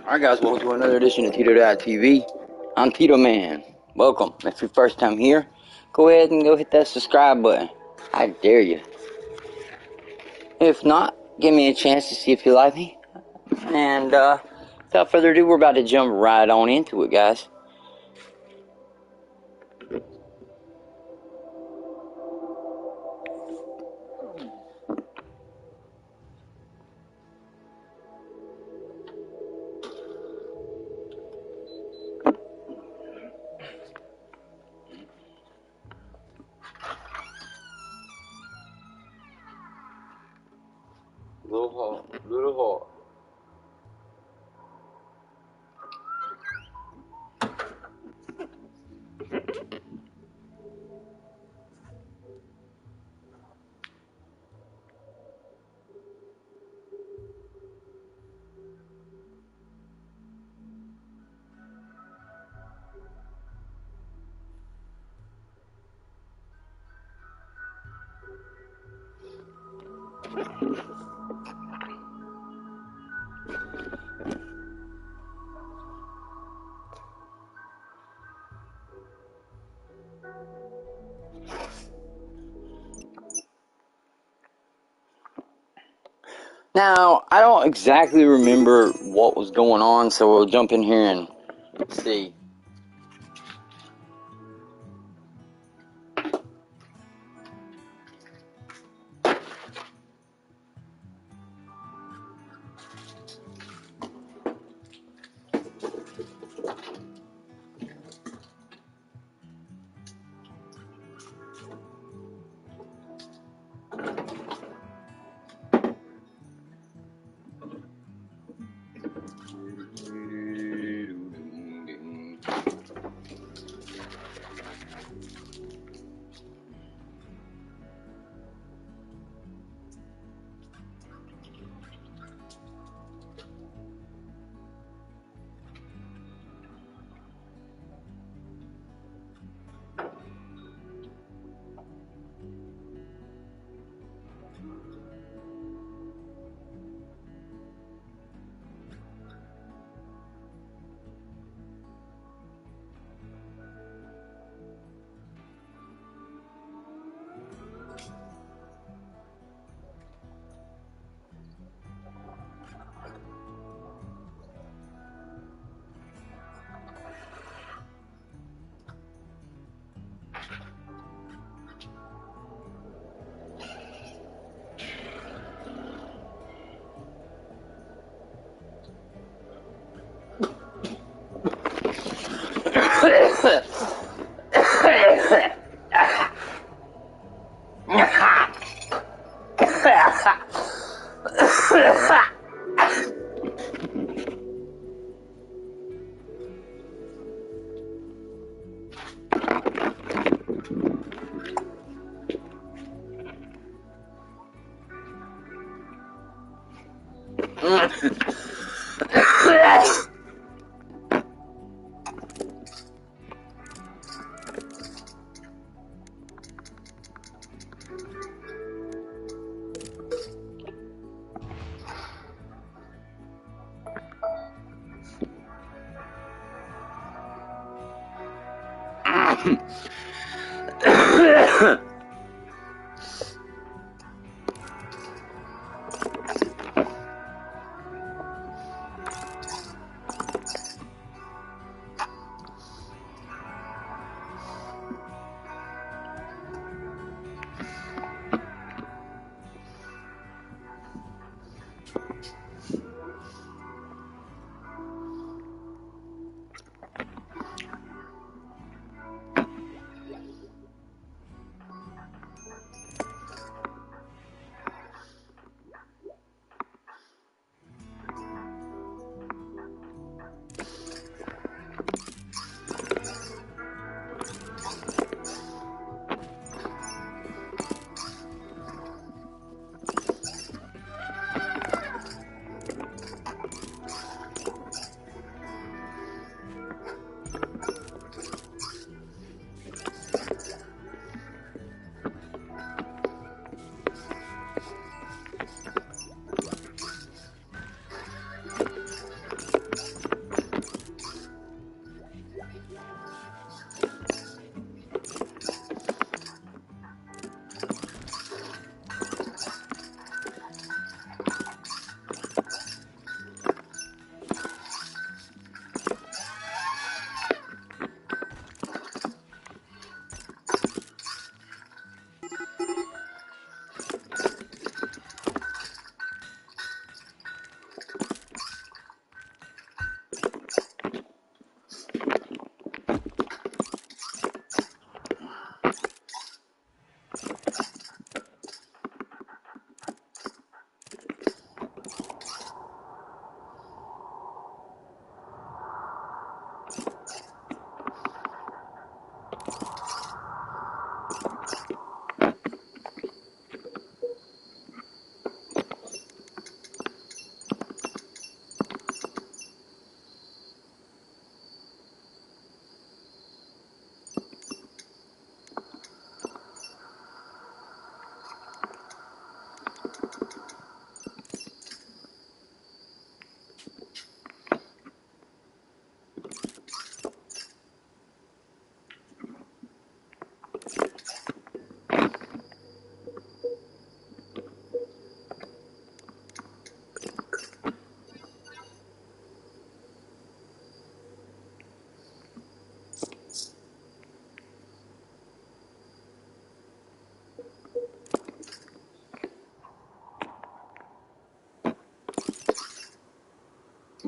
Alright guys, welcome to another edition of Tito.TV. I'm Tito Man. Welcome. If it's your first time here, go ahead and hit that subscribe button. I dare you. If not, give me a chance to see if you like me. And without further ado, we're about to jump right on into it, guys. Little hard. Now, I don't exactly remember what was going on, so we'll jump in here and see.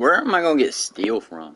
Where am I gonna get steel from?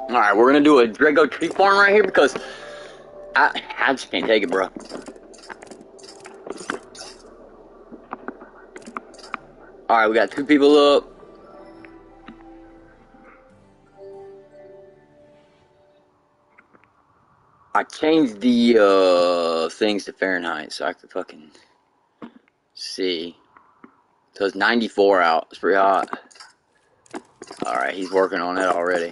Alright, we're gonna do a Drago tree farm right here because I just can't take it, bro. Alright, we got 2 people up. I changed the things to Fahrenheit so I could fucking see. So it's 94 out. It's pretty hot. Alright, he's working on it already.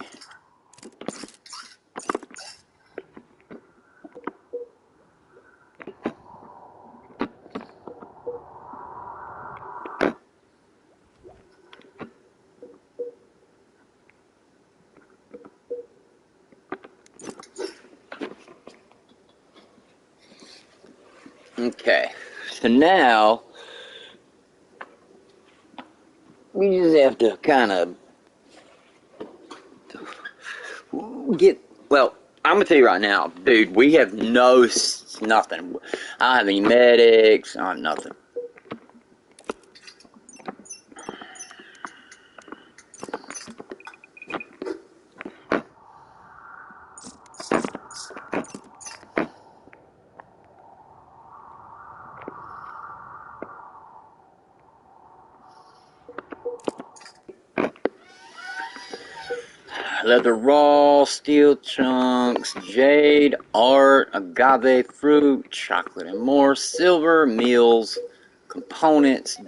Okay, so now we just have to kind of get, well, I'm gonna tell you right now, dude, we have nothing. I don't have any medics, I don't have nothing. Leather raw, steel chunks, jade, art, agave fruit, chocolate and more, silver, meals, components,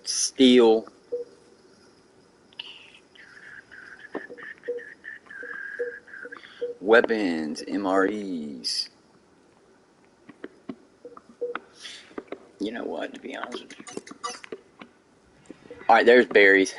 steel, weapons, MREs. You know what, to be honest with you. Alright, there's berries.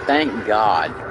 Thank God.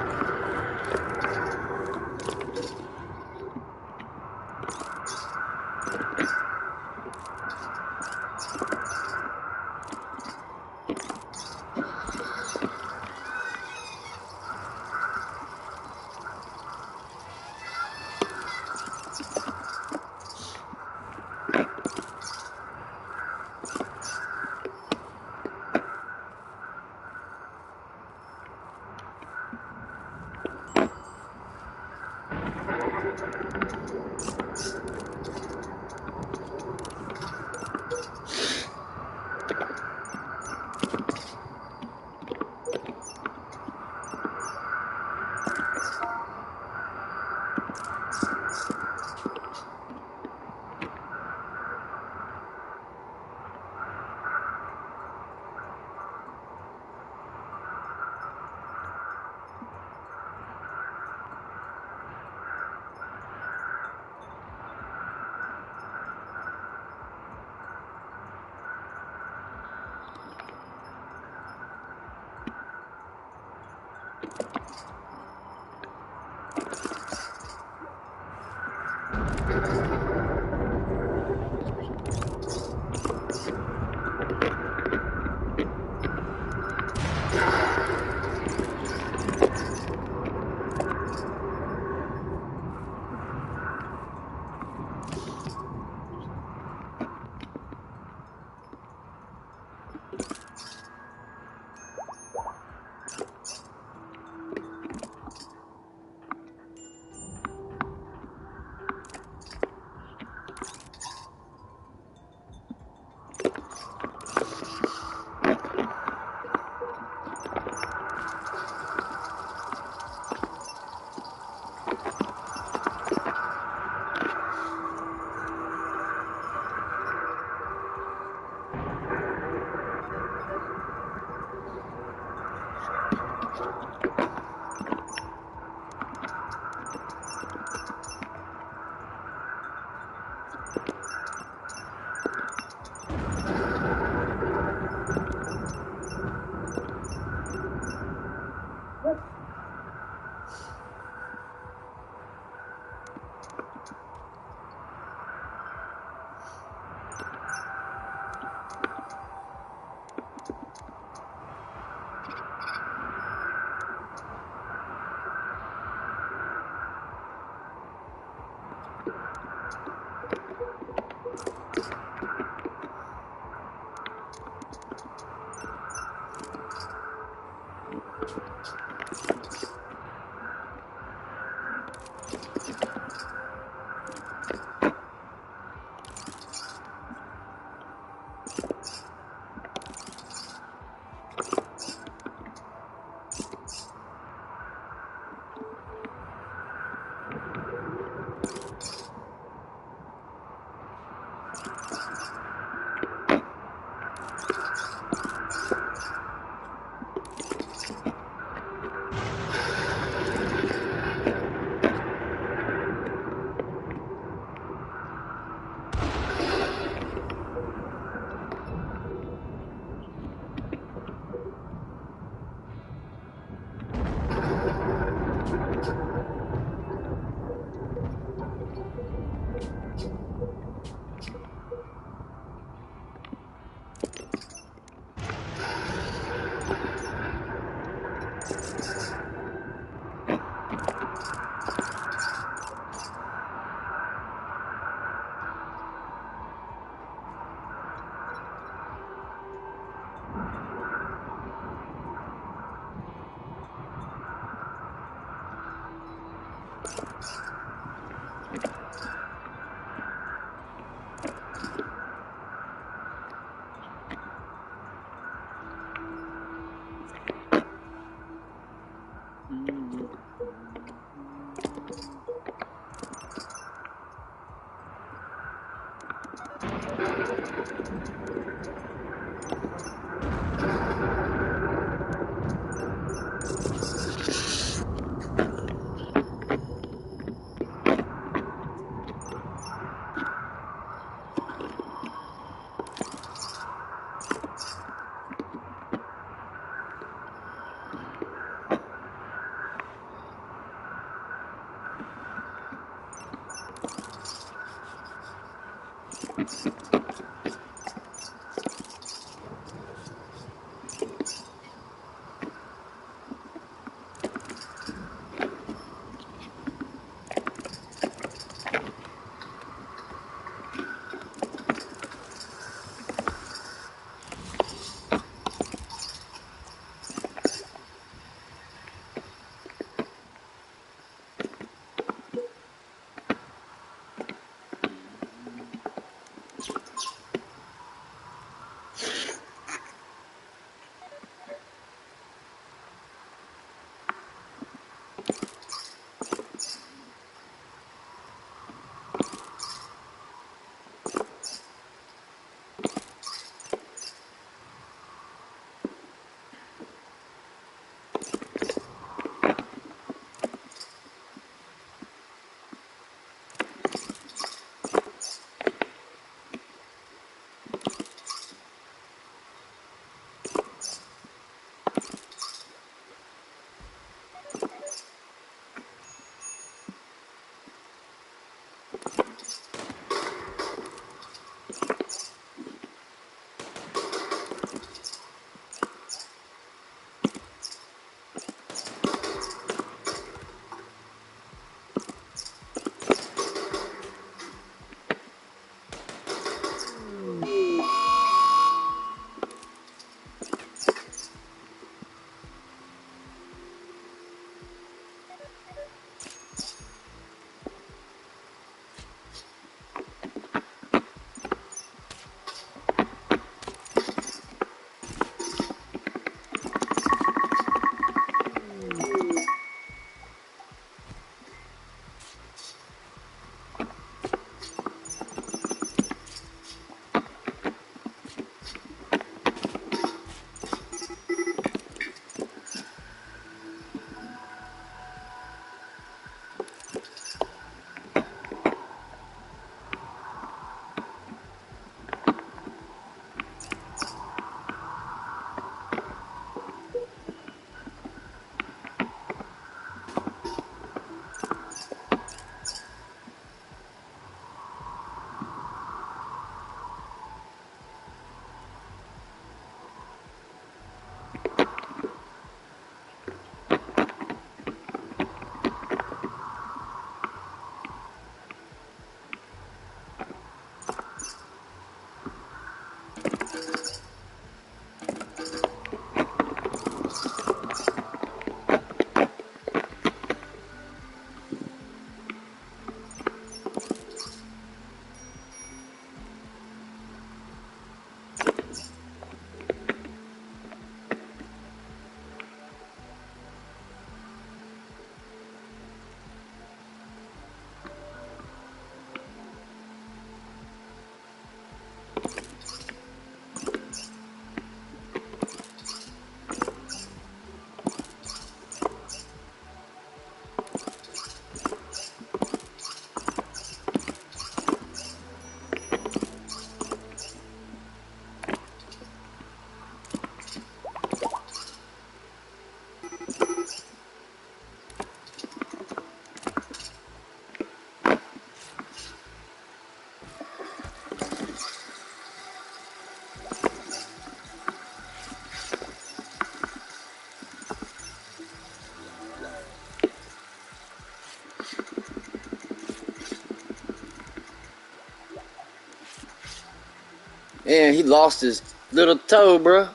Yeah, he lost his little toe, bro.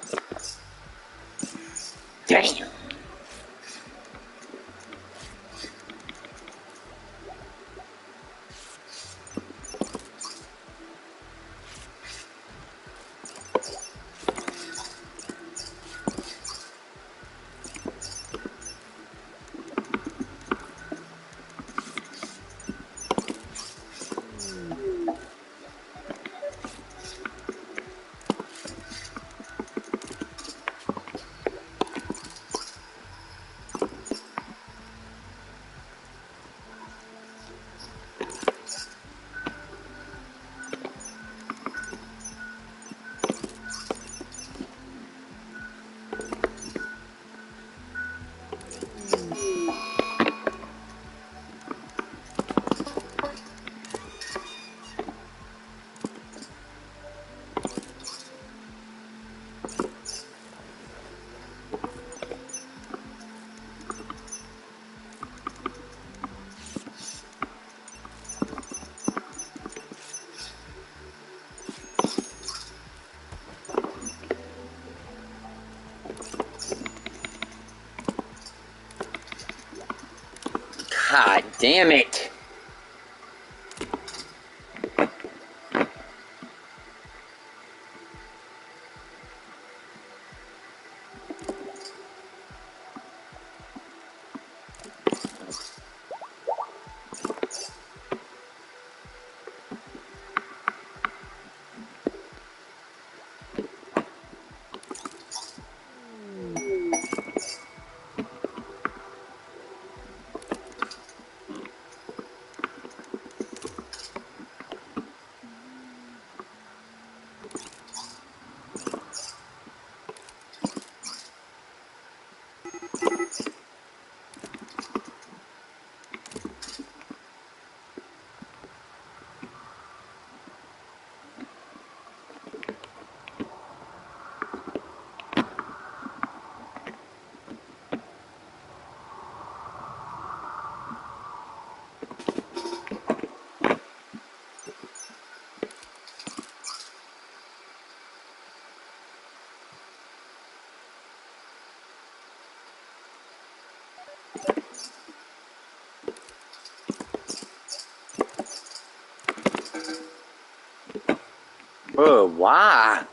Damn. Damn it! Bro, why?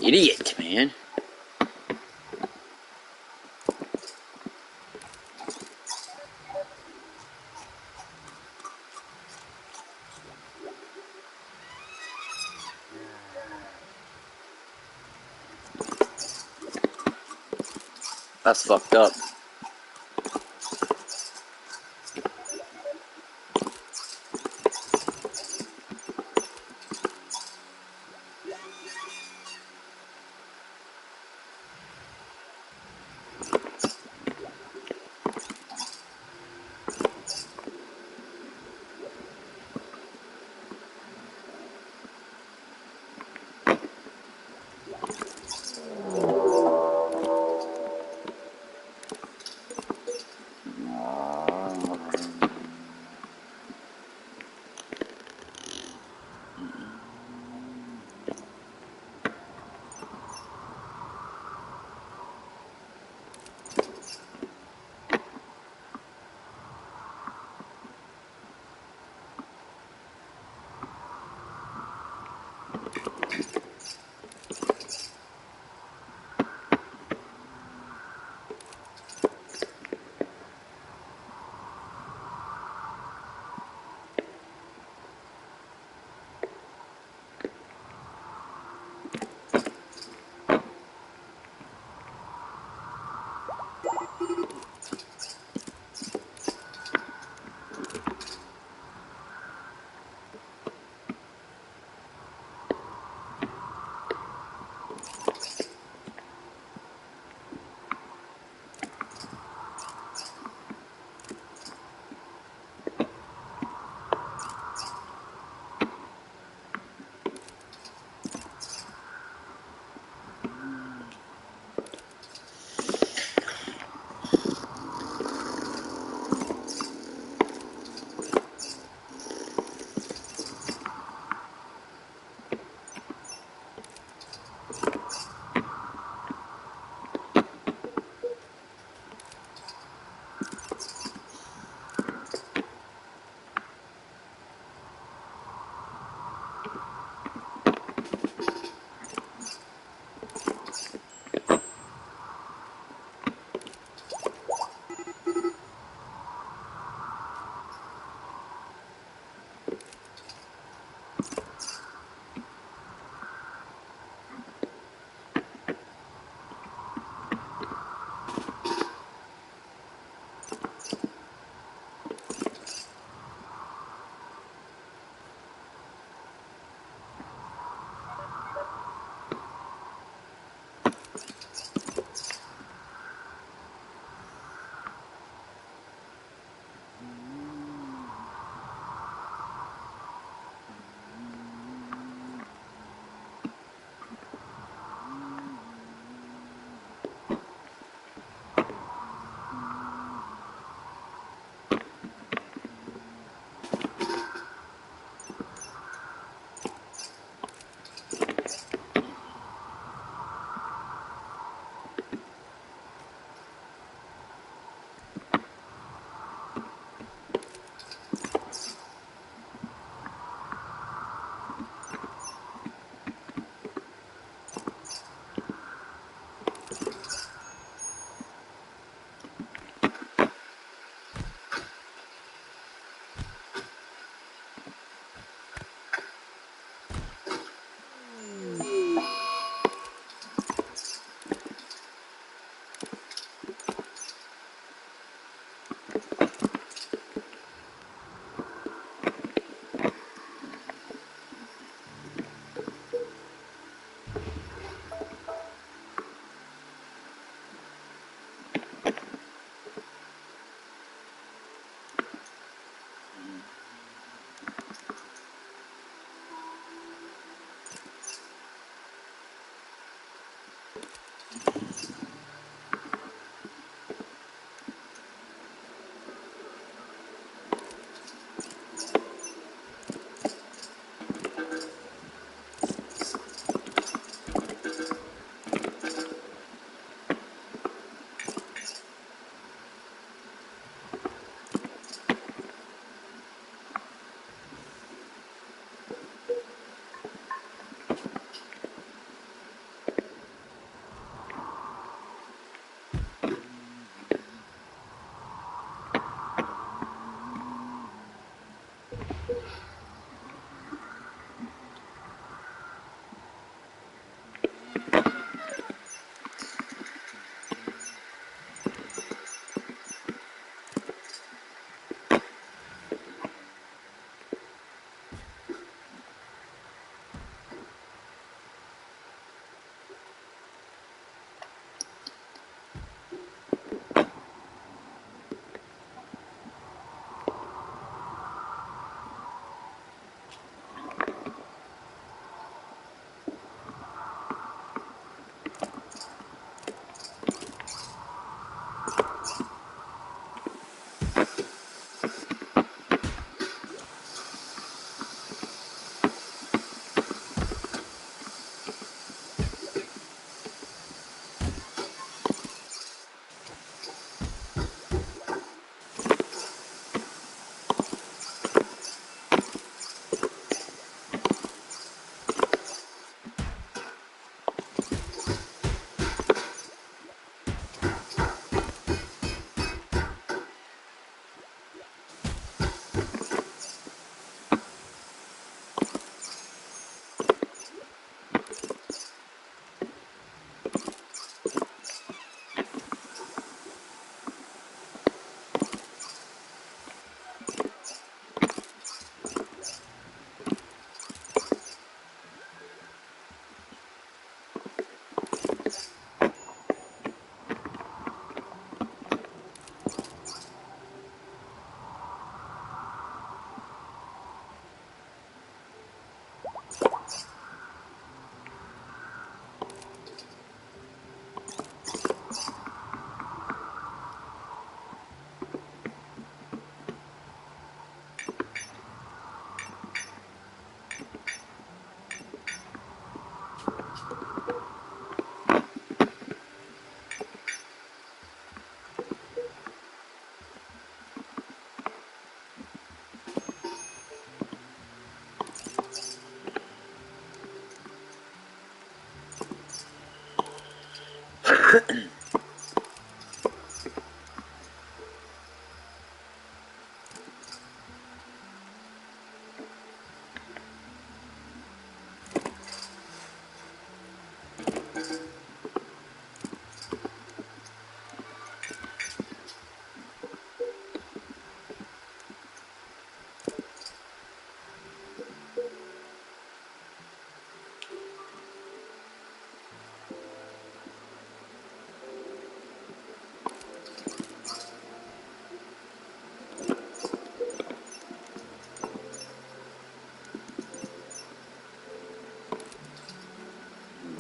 Idiot, man. That's fucked up.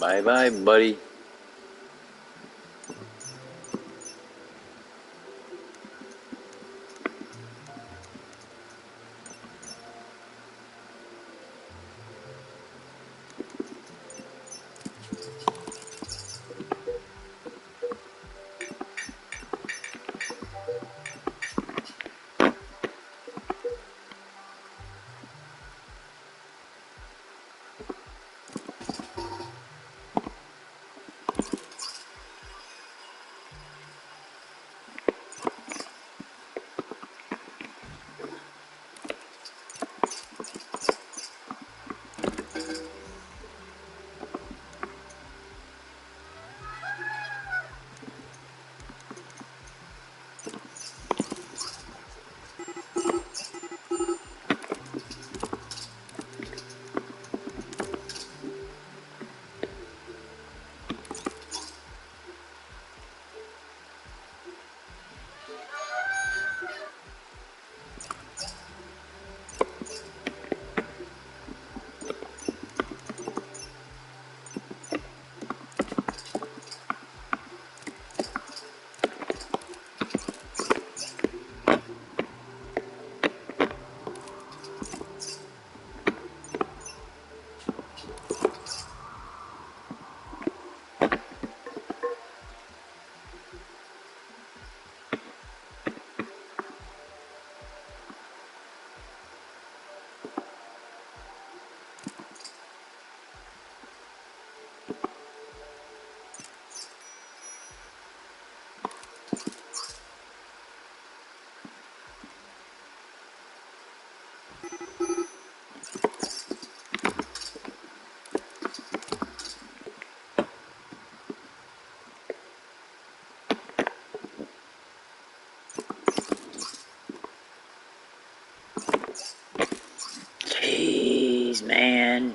Bye bye, buddy. Jeez, man.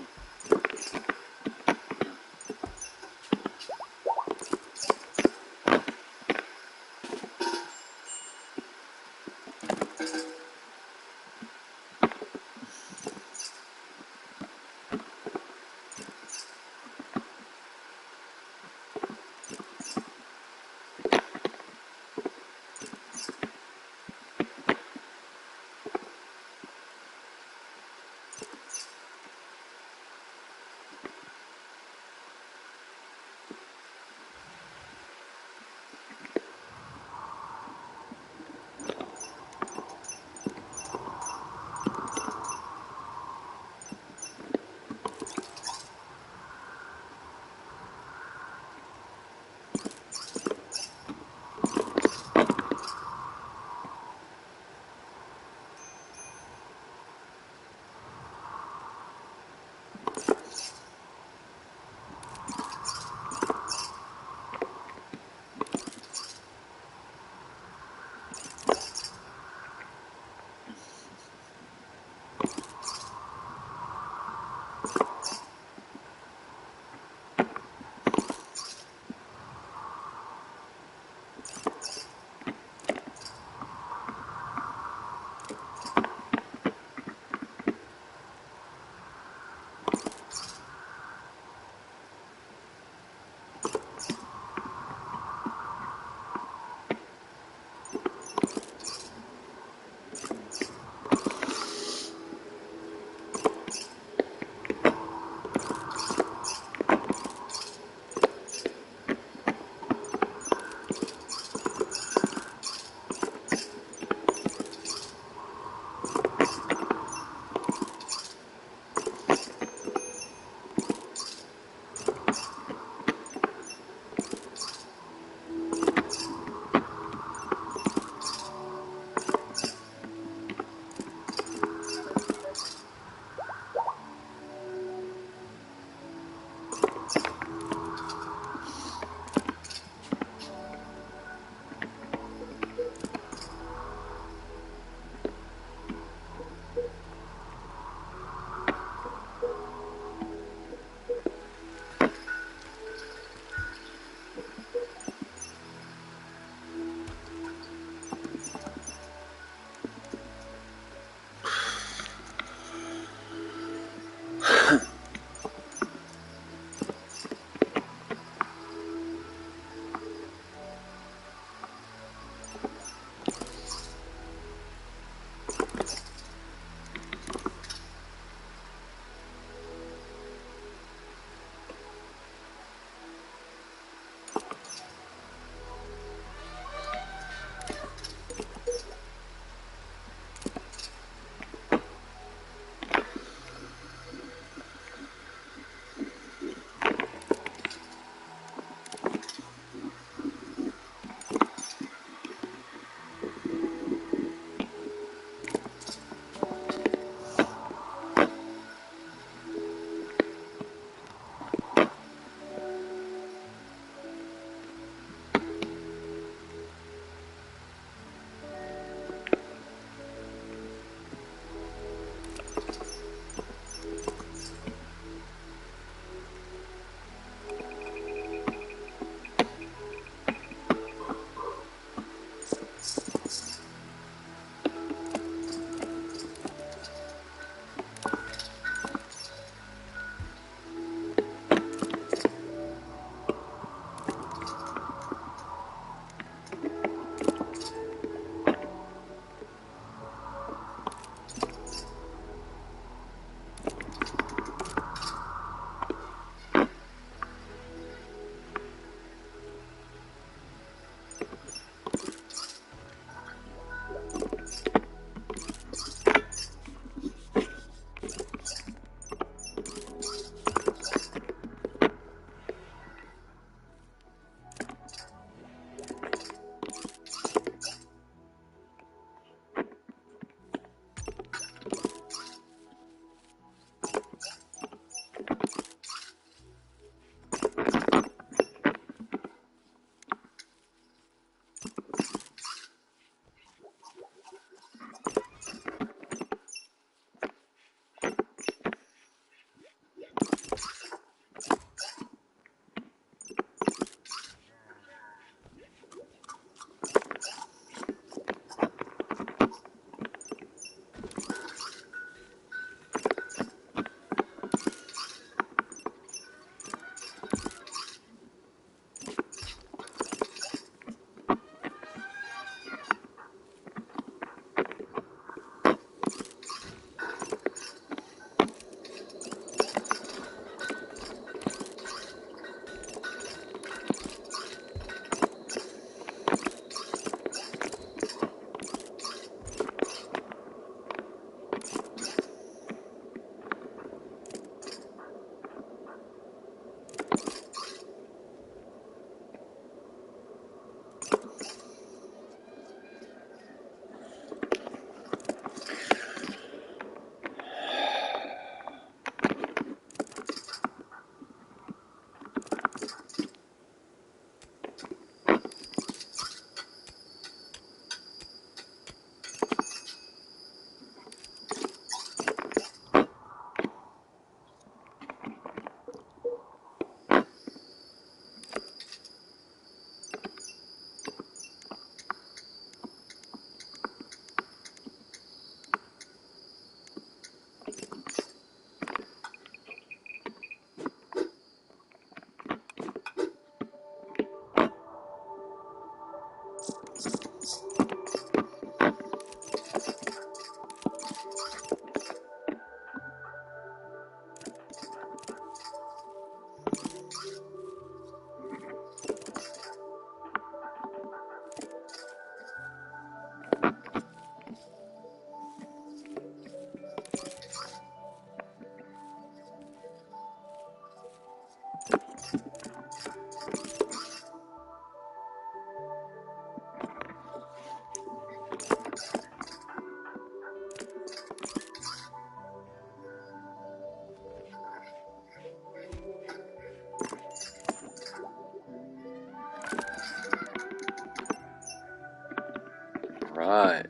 Right.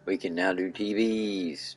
We can now do TVs.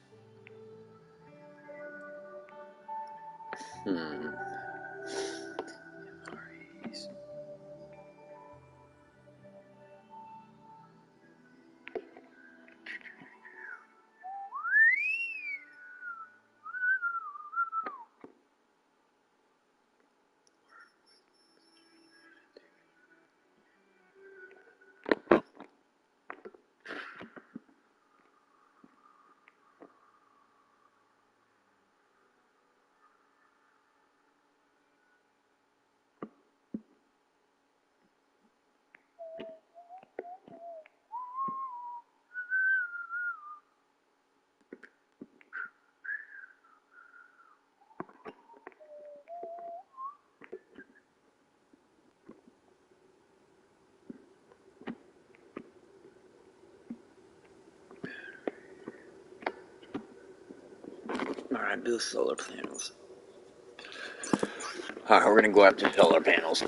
Alright, build solar panels. Alright, we're gonna go after solar panels.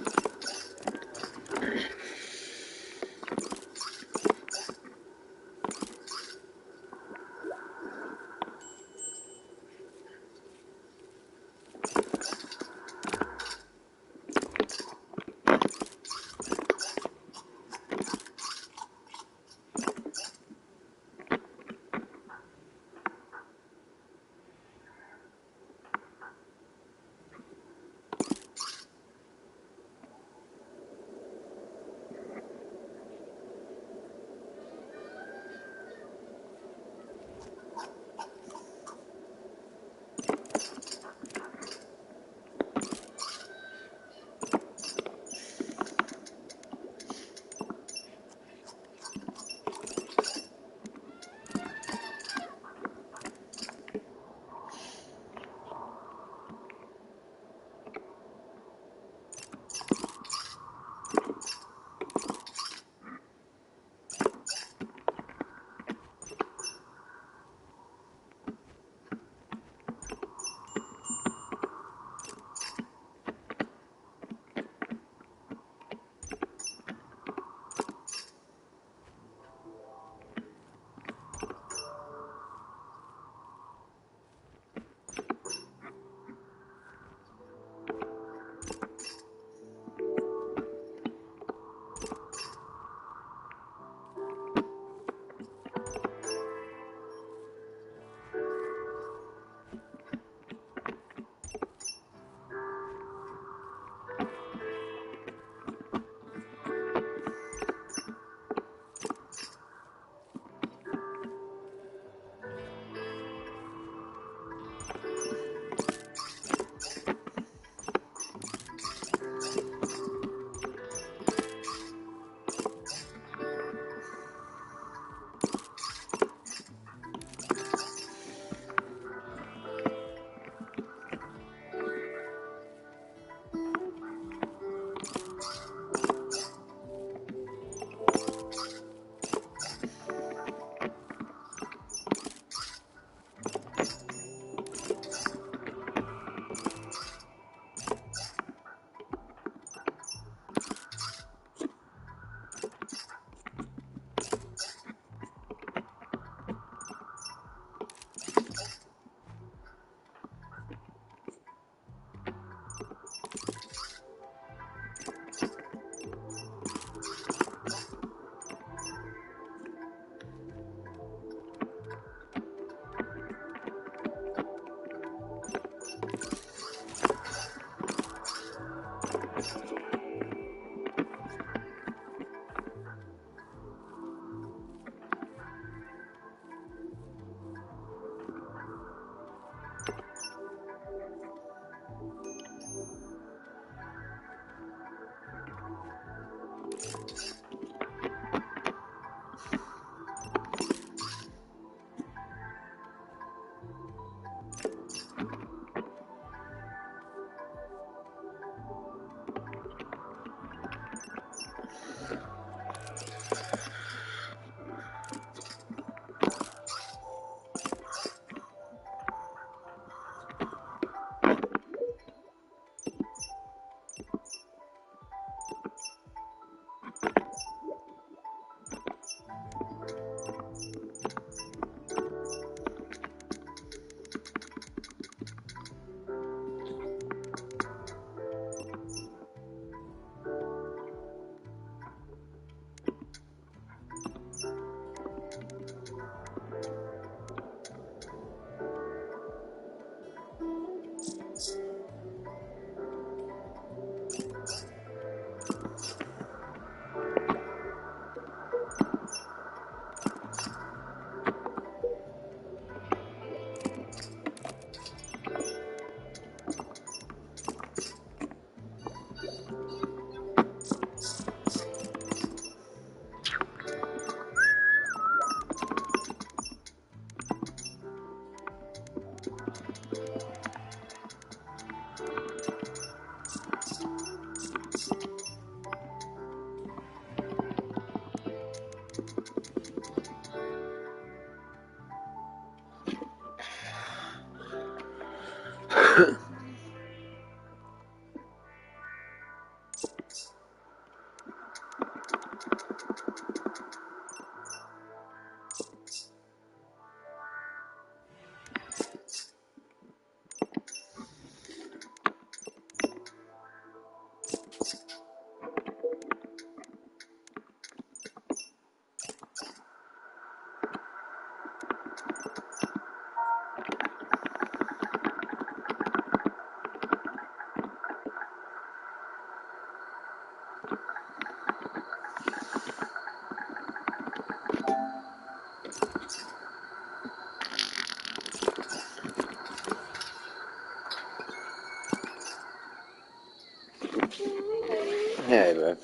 Hey, bro.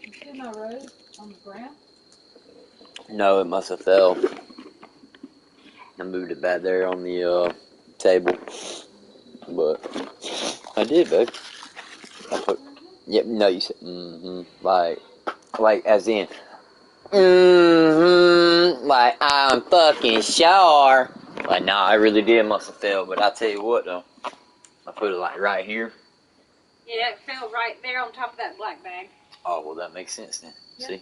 You see my rose on the ground? No, it must have fell. I moved it back there on the table. But I did, babe. I put. Yep. No, you said. Like as in. Like I'm fucking sure. Like nah, I really did. Must have fell. But I tell you what though, I put it like right here. Yeah, it fell right there on top of that black bag. Oh well, that makes sense then. Yep. See,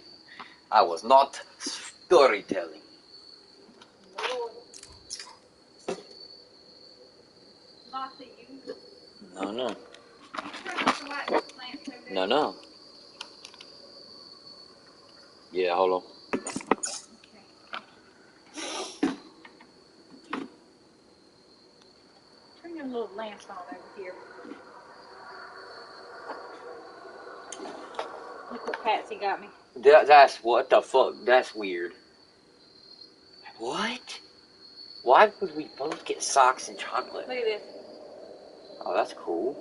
I was not storytelling. Lord. Not the you. No. No. No. Yeah, hold on. Turn your little lamps on over here. Look what Patsy got me. That's what the fuck. That's weird. What? Why would we both get socks and chocolate? Look at this. Oh, that's cool.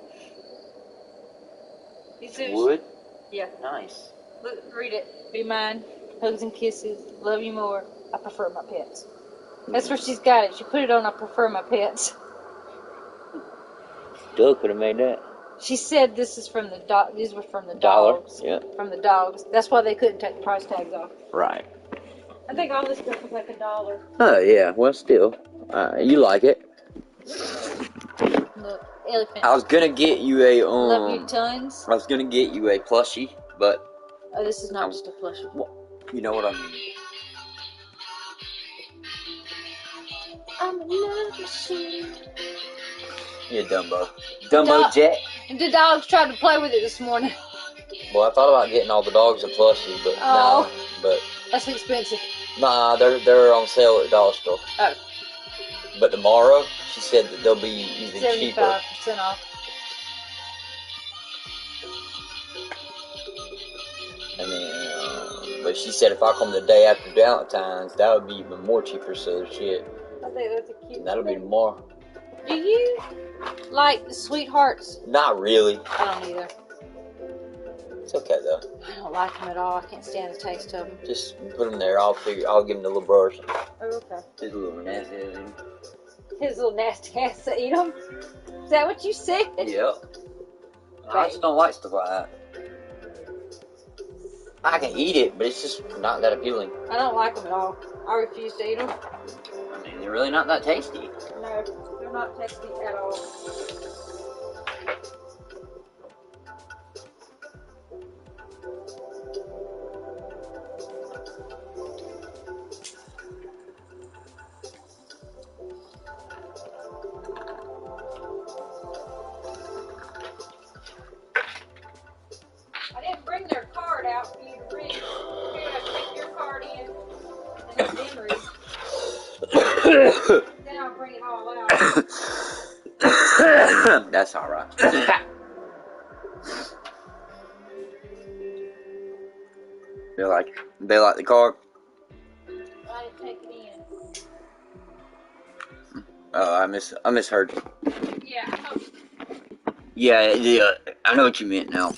It's wood? Yeah. Nice. Look, read it. Be mine. Hugs and kisses. Love you more. I prefer my pets. That's where she's got it. She put it on I prefer my pets. Doug could have made that. She said this is from the dog. These were from the Dollar? dogs. Yeah. From the dogs. That's why they couldn't take the price tags off. Right. I think all this stuff was like $1. Oh, yeah. Well, still. You like it. Look, elephant. I was gonna get you a, Love you tons. I was gonna get you a plushie, but... Oh, this is not just a plushie. Well, you know what I mean. I'm a love machine. Yeah, Dumbo. Dumbo Jet. The dogs tried to play with it this morning. Well, I thought about getting all the dogs a plushie, but Oh. no. But That's expensive. nah, they're on sale at the dollar store. Oh. But tomorrow, she said that they'll be even cheaper. 75% off. And then, but she said if I come the day after Valentine's, that would be even more cheaper. So shit. I think that's a cute. That'll be tomorrow. Do you like the sweethearts? Not really. I don't either. It's okay though. I don't like them at all. I can't stand the taste of them. Just put them there. I'll give them to little bro or something. Oh, okay. His little nasty ass. His little nasty ass to eat them? Is that what you said? Yep. I just don't like stuff like that. I can eat it, but it's just not that appealing. I don't like them at all. I refuse to eat them. I mean, they're really not that tasty. No, they're not tasty at all. I didn't bring their card out for you to read. Here, I take your card in and the memory. Then I'll bring it all out. That's alright. They like the card? I didn't take it in. Oh, I misheard. Yeah. Oh. Yeah, I know what you meant now.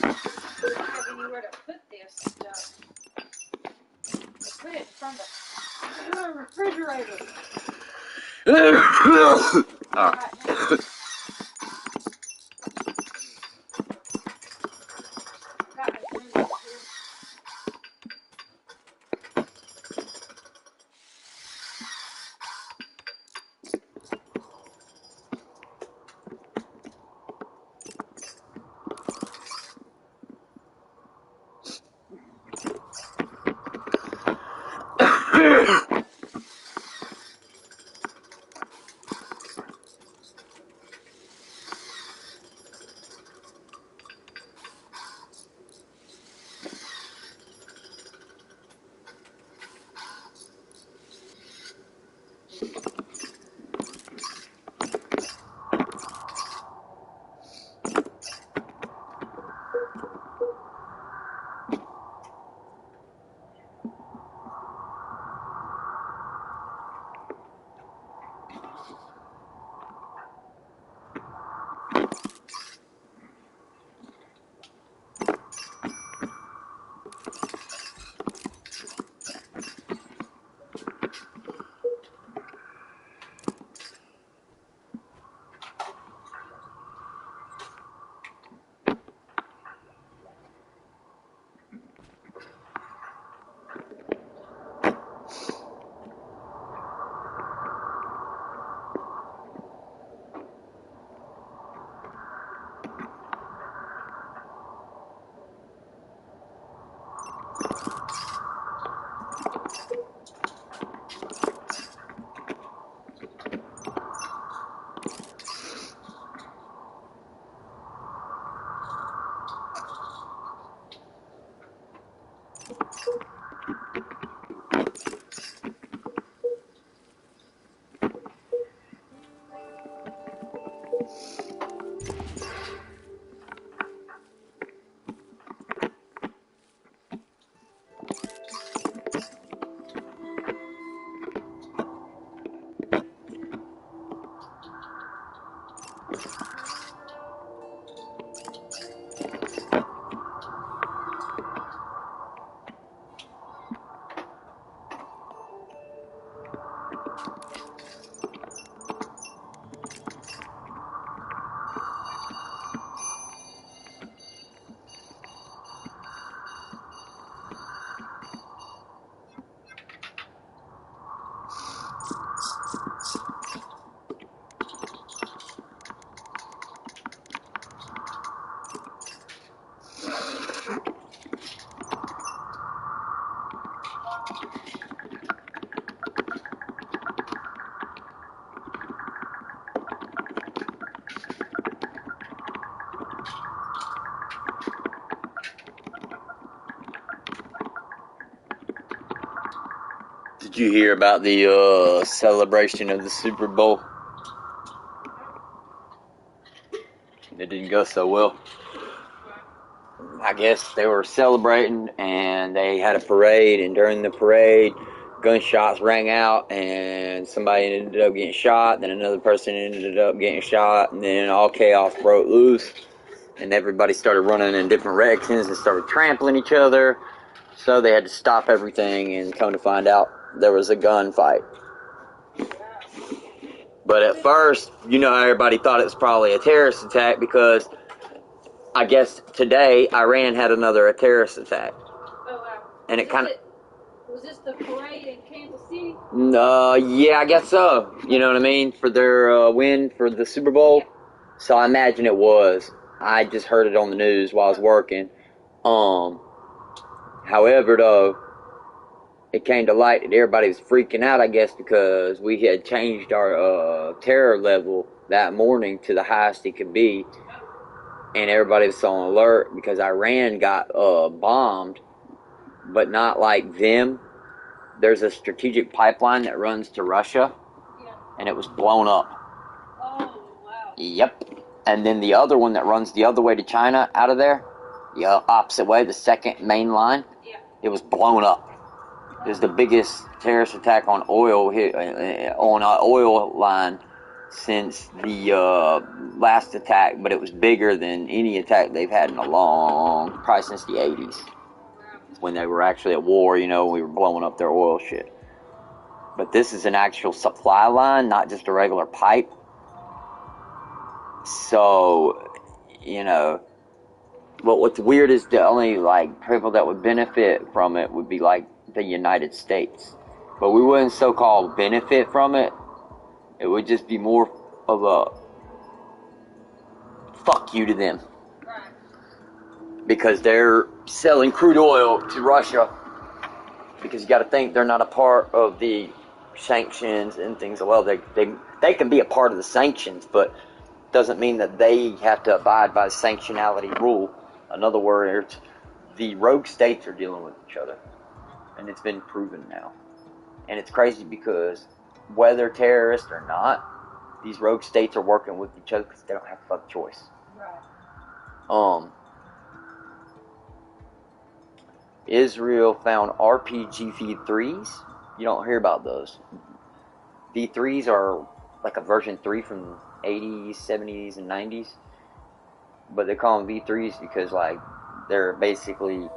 I don't have anywhere to put this stuff. I put it from the refrigerator. Alright. Did you hear about the celebration of the Super Bowl? It didn't go so well. I guess they were celebrating and they had a parade, and during the parade gunshots rang out, and somebody ended up getting shot, then another person ended up getting shot, and then all chaos broke loose, and everybody started running in different directions and started trampling each other, so they had to stop everything, and come to find out there was a gunfight. But at first, you know how everybody thought it was probably a terrorist attack, because I guess today Iran had another terrorist attack. Oh, wow. And it kind of... Was this the parade in Kansas City? Yeah, I guess so. You know what I mean? For their win for the Super Bowl. Yeah. So I imagine it was. I just heard it on the news while I was working. However, though, it came to light that everybody was freaking out, I guess, because we had changed our terror level that morning to the highest it could be. And everybody was on alert because Iran got bombed, but not like them. There's a strategic pipeline that runs to Russia, and it was blown up. Oh, wow. Yep. And then the other one that runs the other way to China out of there, opposite way, the second main line, it was blown up. It was the biggest terrorist attack on oil on an oil line since the last attack, but it was bigger than any attack they've had in a probably since the 80s. When they were actually at war, we were blowing up their oil shit. But this is an actual supply line, not just a regular pipe. So, but what's weird is the only, people that would benefit from it would be, the United States. But we wouldn't so-called benefit from it. It would just be more of a fuck you to them. Because they're selling crude oil to Russia. Because you got to think they're not a part of the sanctions and things. Well, they can be a part of the sanctions, but doesn't mean that they have to abide by the sanctionality rule. In other words, the rogue states are dealing with each other, and it's been proven now. And it's crazy because whether terrorists or not, these rogue states are working with each other because they don't have a fucking choice. Right. Israel found RPG V3s. You don't hear about those. V3s are like a version 3 from 80s, 70s, and 90s. But they call them V3s because, they're basically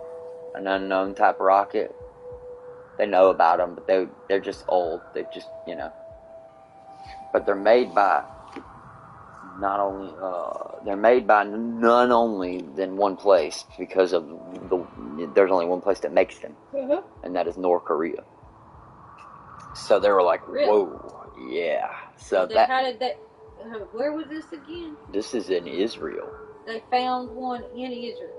an unknown type of rocket. They know about them, but they're just old. They're just, But they're made by none only than one place, because of there's only one place that makes them, and that is North Korea. So they were like, really? Whoa, yeah. So how did that? Where was this again? This is in Israel. They found one in Israel.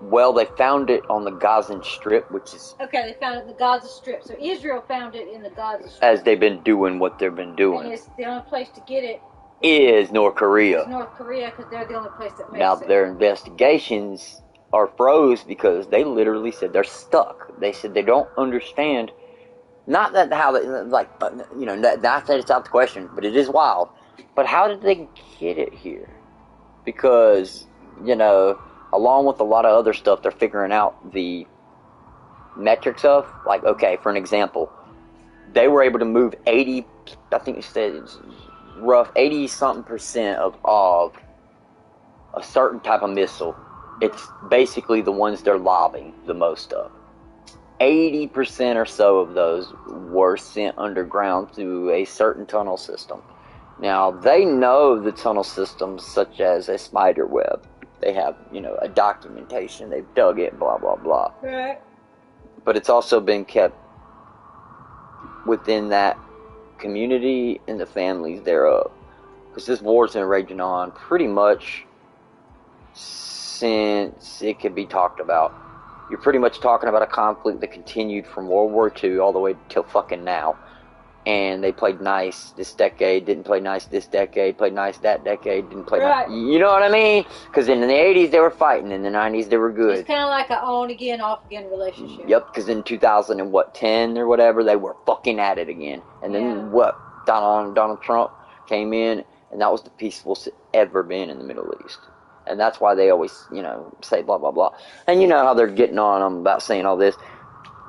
Well, they found it on the Gaza Strip, which is... Okay, they found it in the Gaza Strip. So Israel found it in the Gaza Strip. As they've been doing what they've been doing. And it's the only place to get it is North Korea. It's North Korea, because they're the only place that makes it. Now, their investigations are froze because they literally said they're stuck. They said they don't understand. Not that how they, not that it's out the question, but it is wild. But how did they get it here? Because, along with a lot of other stuff, they're figuring out the metrics of, okay, for an example, they were able to move 80, I think you said it's rough 80-something% of a certain type of missile. It's basically the ones they're lobbing the most of. 80% or so of those were sent underground through a certain tunnel system. Now, they know the tunnel systems, such as a spider web. They have, a documentation. They've dug it, blah, blah, blah. Right. But it's also been kept within that community and the families thereof. Because this war's been raging on pretty much since it could be talked about. You're pretty much talking about a conflict that continued from World War II all the way till fucking now. And they played nice this decade, didn't play nice this decade, played nice that decade, didn't play nice. You know what I mean? Because in the 80s they were fighting, in the 90s they were good. It's kind of like an on-again, off-again relationship. Yep, because in 2010 or whatever, they were fucking at it again. And then Donald Trump came in, and that was the peacefulest it's ever been in the Middle East. And that's why they always, say blah, blah, blah. And you know how they're getting on them about saying all this.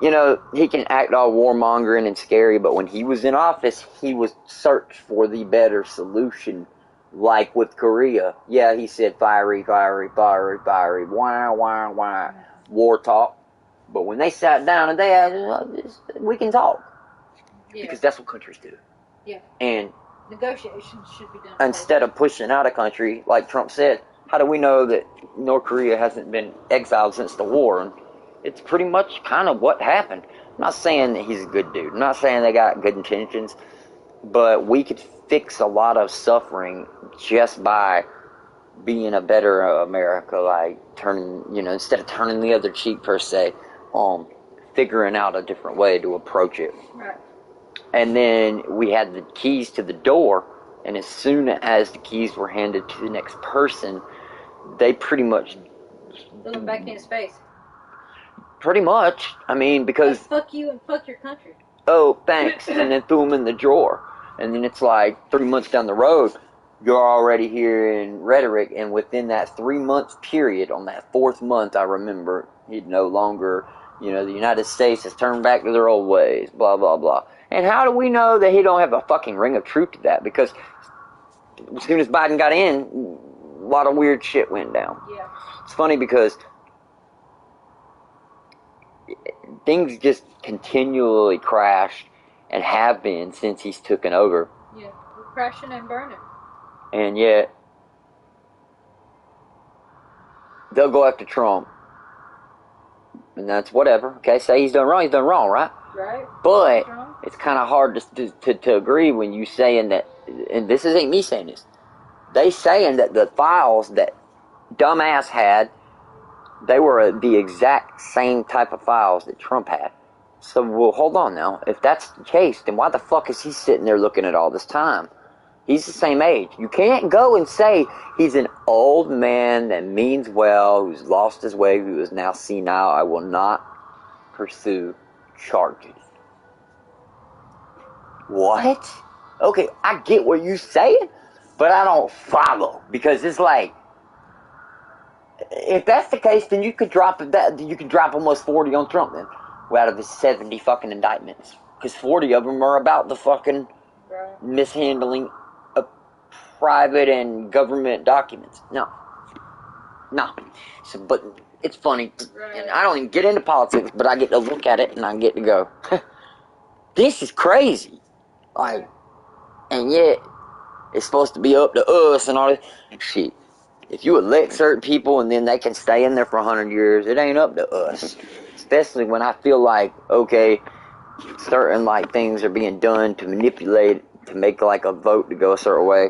you know, he can act all warmongering and scary, but when he was in office, he was search for the better solution. Like with Korea. Yeah, he said fiery, fiery, fiery, fiery, wah, wah, wah, war talk. But when they sat down and they had, we can talk. Yeah. Because that's what countries do. Yeah. And negotiations should be done. Instead of pushing out a country, like Trump said, how do we know that North Korea hasn't been exiled since the war? And it's pretty much kind of what happened. I'm not saying that he's a good dude. I'm not saying they got good intentions. But we could fix a lot of suffering just by being a better America, like turning, you know, instead of turning the other cheek per se, figuring out a different way to approach it. Right. And then we had the keys to the door, and as soon as the keys were handed to the next person, they pretty much threw them back in his face. Pretty much. I mean, because like, fuck you and fuck your country. Oh, thanks, and then threw them in the drawer. And then it's like 3 months down the road, you're already hearing rhetoric, and within that 3 month period, on that fourth month, I remember, he'd no longer, you know, the United States has turned back to their old ways, blah, blah, blah. And how do we know that he don't have a fucking ring of truth to that? Because as soon as Biden got in, a lot of weird shit went down. Yeah. It's funny because things just continually crashed and have been since he's taken over. Yeah, we're crashing and burning. And yet, they'll go after Trump. And that's whatever. Okay, say he's done wrong, right? Right. But it's kind of hard to agree when you saying that, and this ain't me saying this, they saying that the files that dumbass had, they were the exact same type of files that Trump had. So, well, hold on now. If that's the case, then why the fuck is he sitting there looking at all this time? He's the same age. You can't go and say he's an old man that means well, who's lost his way, who is now senile. I will not pursue charges. What? Okay, I get what you're saying, but I don't follow. Because it's like, if that's the case, then you could drop that. You could drop almost 40 on Trump then, out of his 70 fucking indictments, because 40 of them are about the fucking mishandling of private and government documents. No. So, but it's funny, and I don't even get into politics, but I get to look at it and I get to go, this is crazy. Like, and yet it's supposed to be up to us and all this shit. If you elect certain people and then they can stay in there for 100 years, it ain't up to us. Especially when I feel like, okay, certain like things are being done to manipulate, to make like a vote to go a certain way.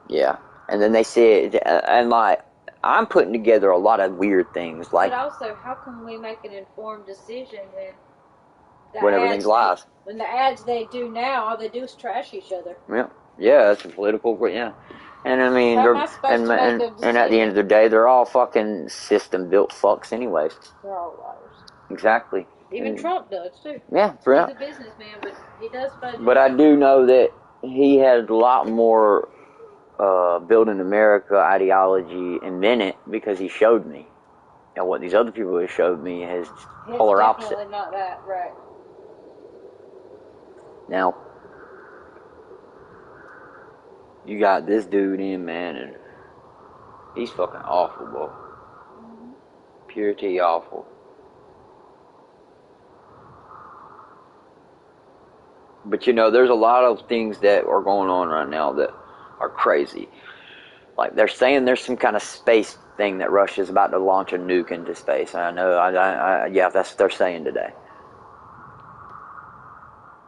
Yeah. And then they said, and like, I'm putting together a lot of weird things. Like, but also, how can we make an informed decision when everything's live? When the ads they do now, all they do is trash each other. Yeah, it's a political, yeah. And I mean, and at the end of the day, they're all fucking system-built fucks anyways. They're all liars. Exactly. Even Trump does, too. Yeah, he's a businessman, but he does budget. But I do know that he had a lot more building America ideology in it, because he showed me. And what these other people have showed me is polar opposite. Definitely not that, right. Now, you got this dude in, man, and he's fucking awful, bro. Mm-hmm. Purity awful. But you know, there's a lot of things that are going on right now that are crazy. Like, they're saying there's some kind of space thing that Russia's about to launch a nuke into space. I know, yeah, that's what they're saying today.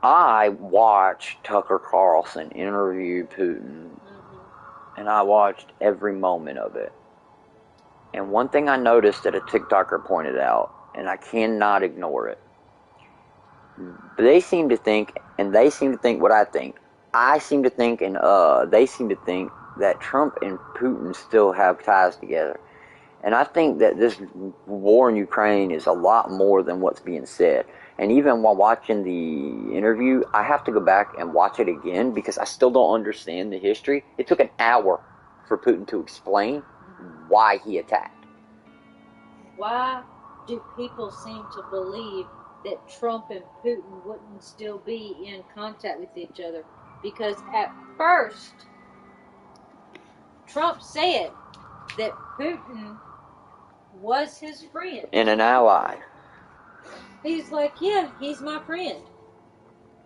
I watched Tucker Carlson interview Putin, and I watched every moment of it. And one thing I noticed that a TikToker pointed out, and I cannot ignore it, they seem to think, and they seem to think what I think. I seem to think, and they seem to think that Trump and Putin still have ties together. And I think that this war in Ukraine is a lot more than what's being said. And even while watching the interview, I have to go back and watch it again because I still don't understand the history. It took an hour for Putin to explain why he attacked. Why do people seem to believe that Trump and Putin wouldn't still be in contact with each other. Because at first, Trump said that Putin was his friend. And an ally. He's like, yeah, he's my friend.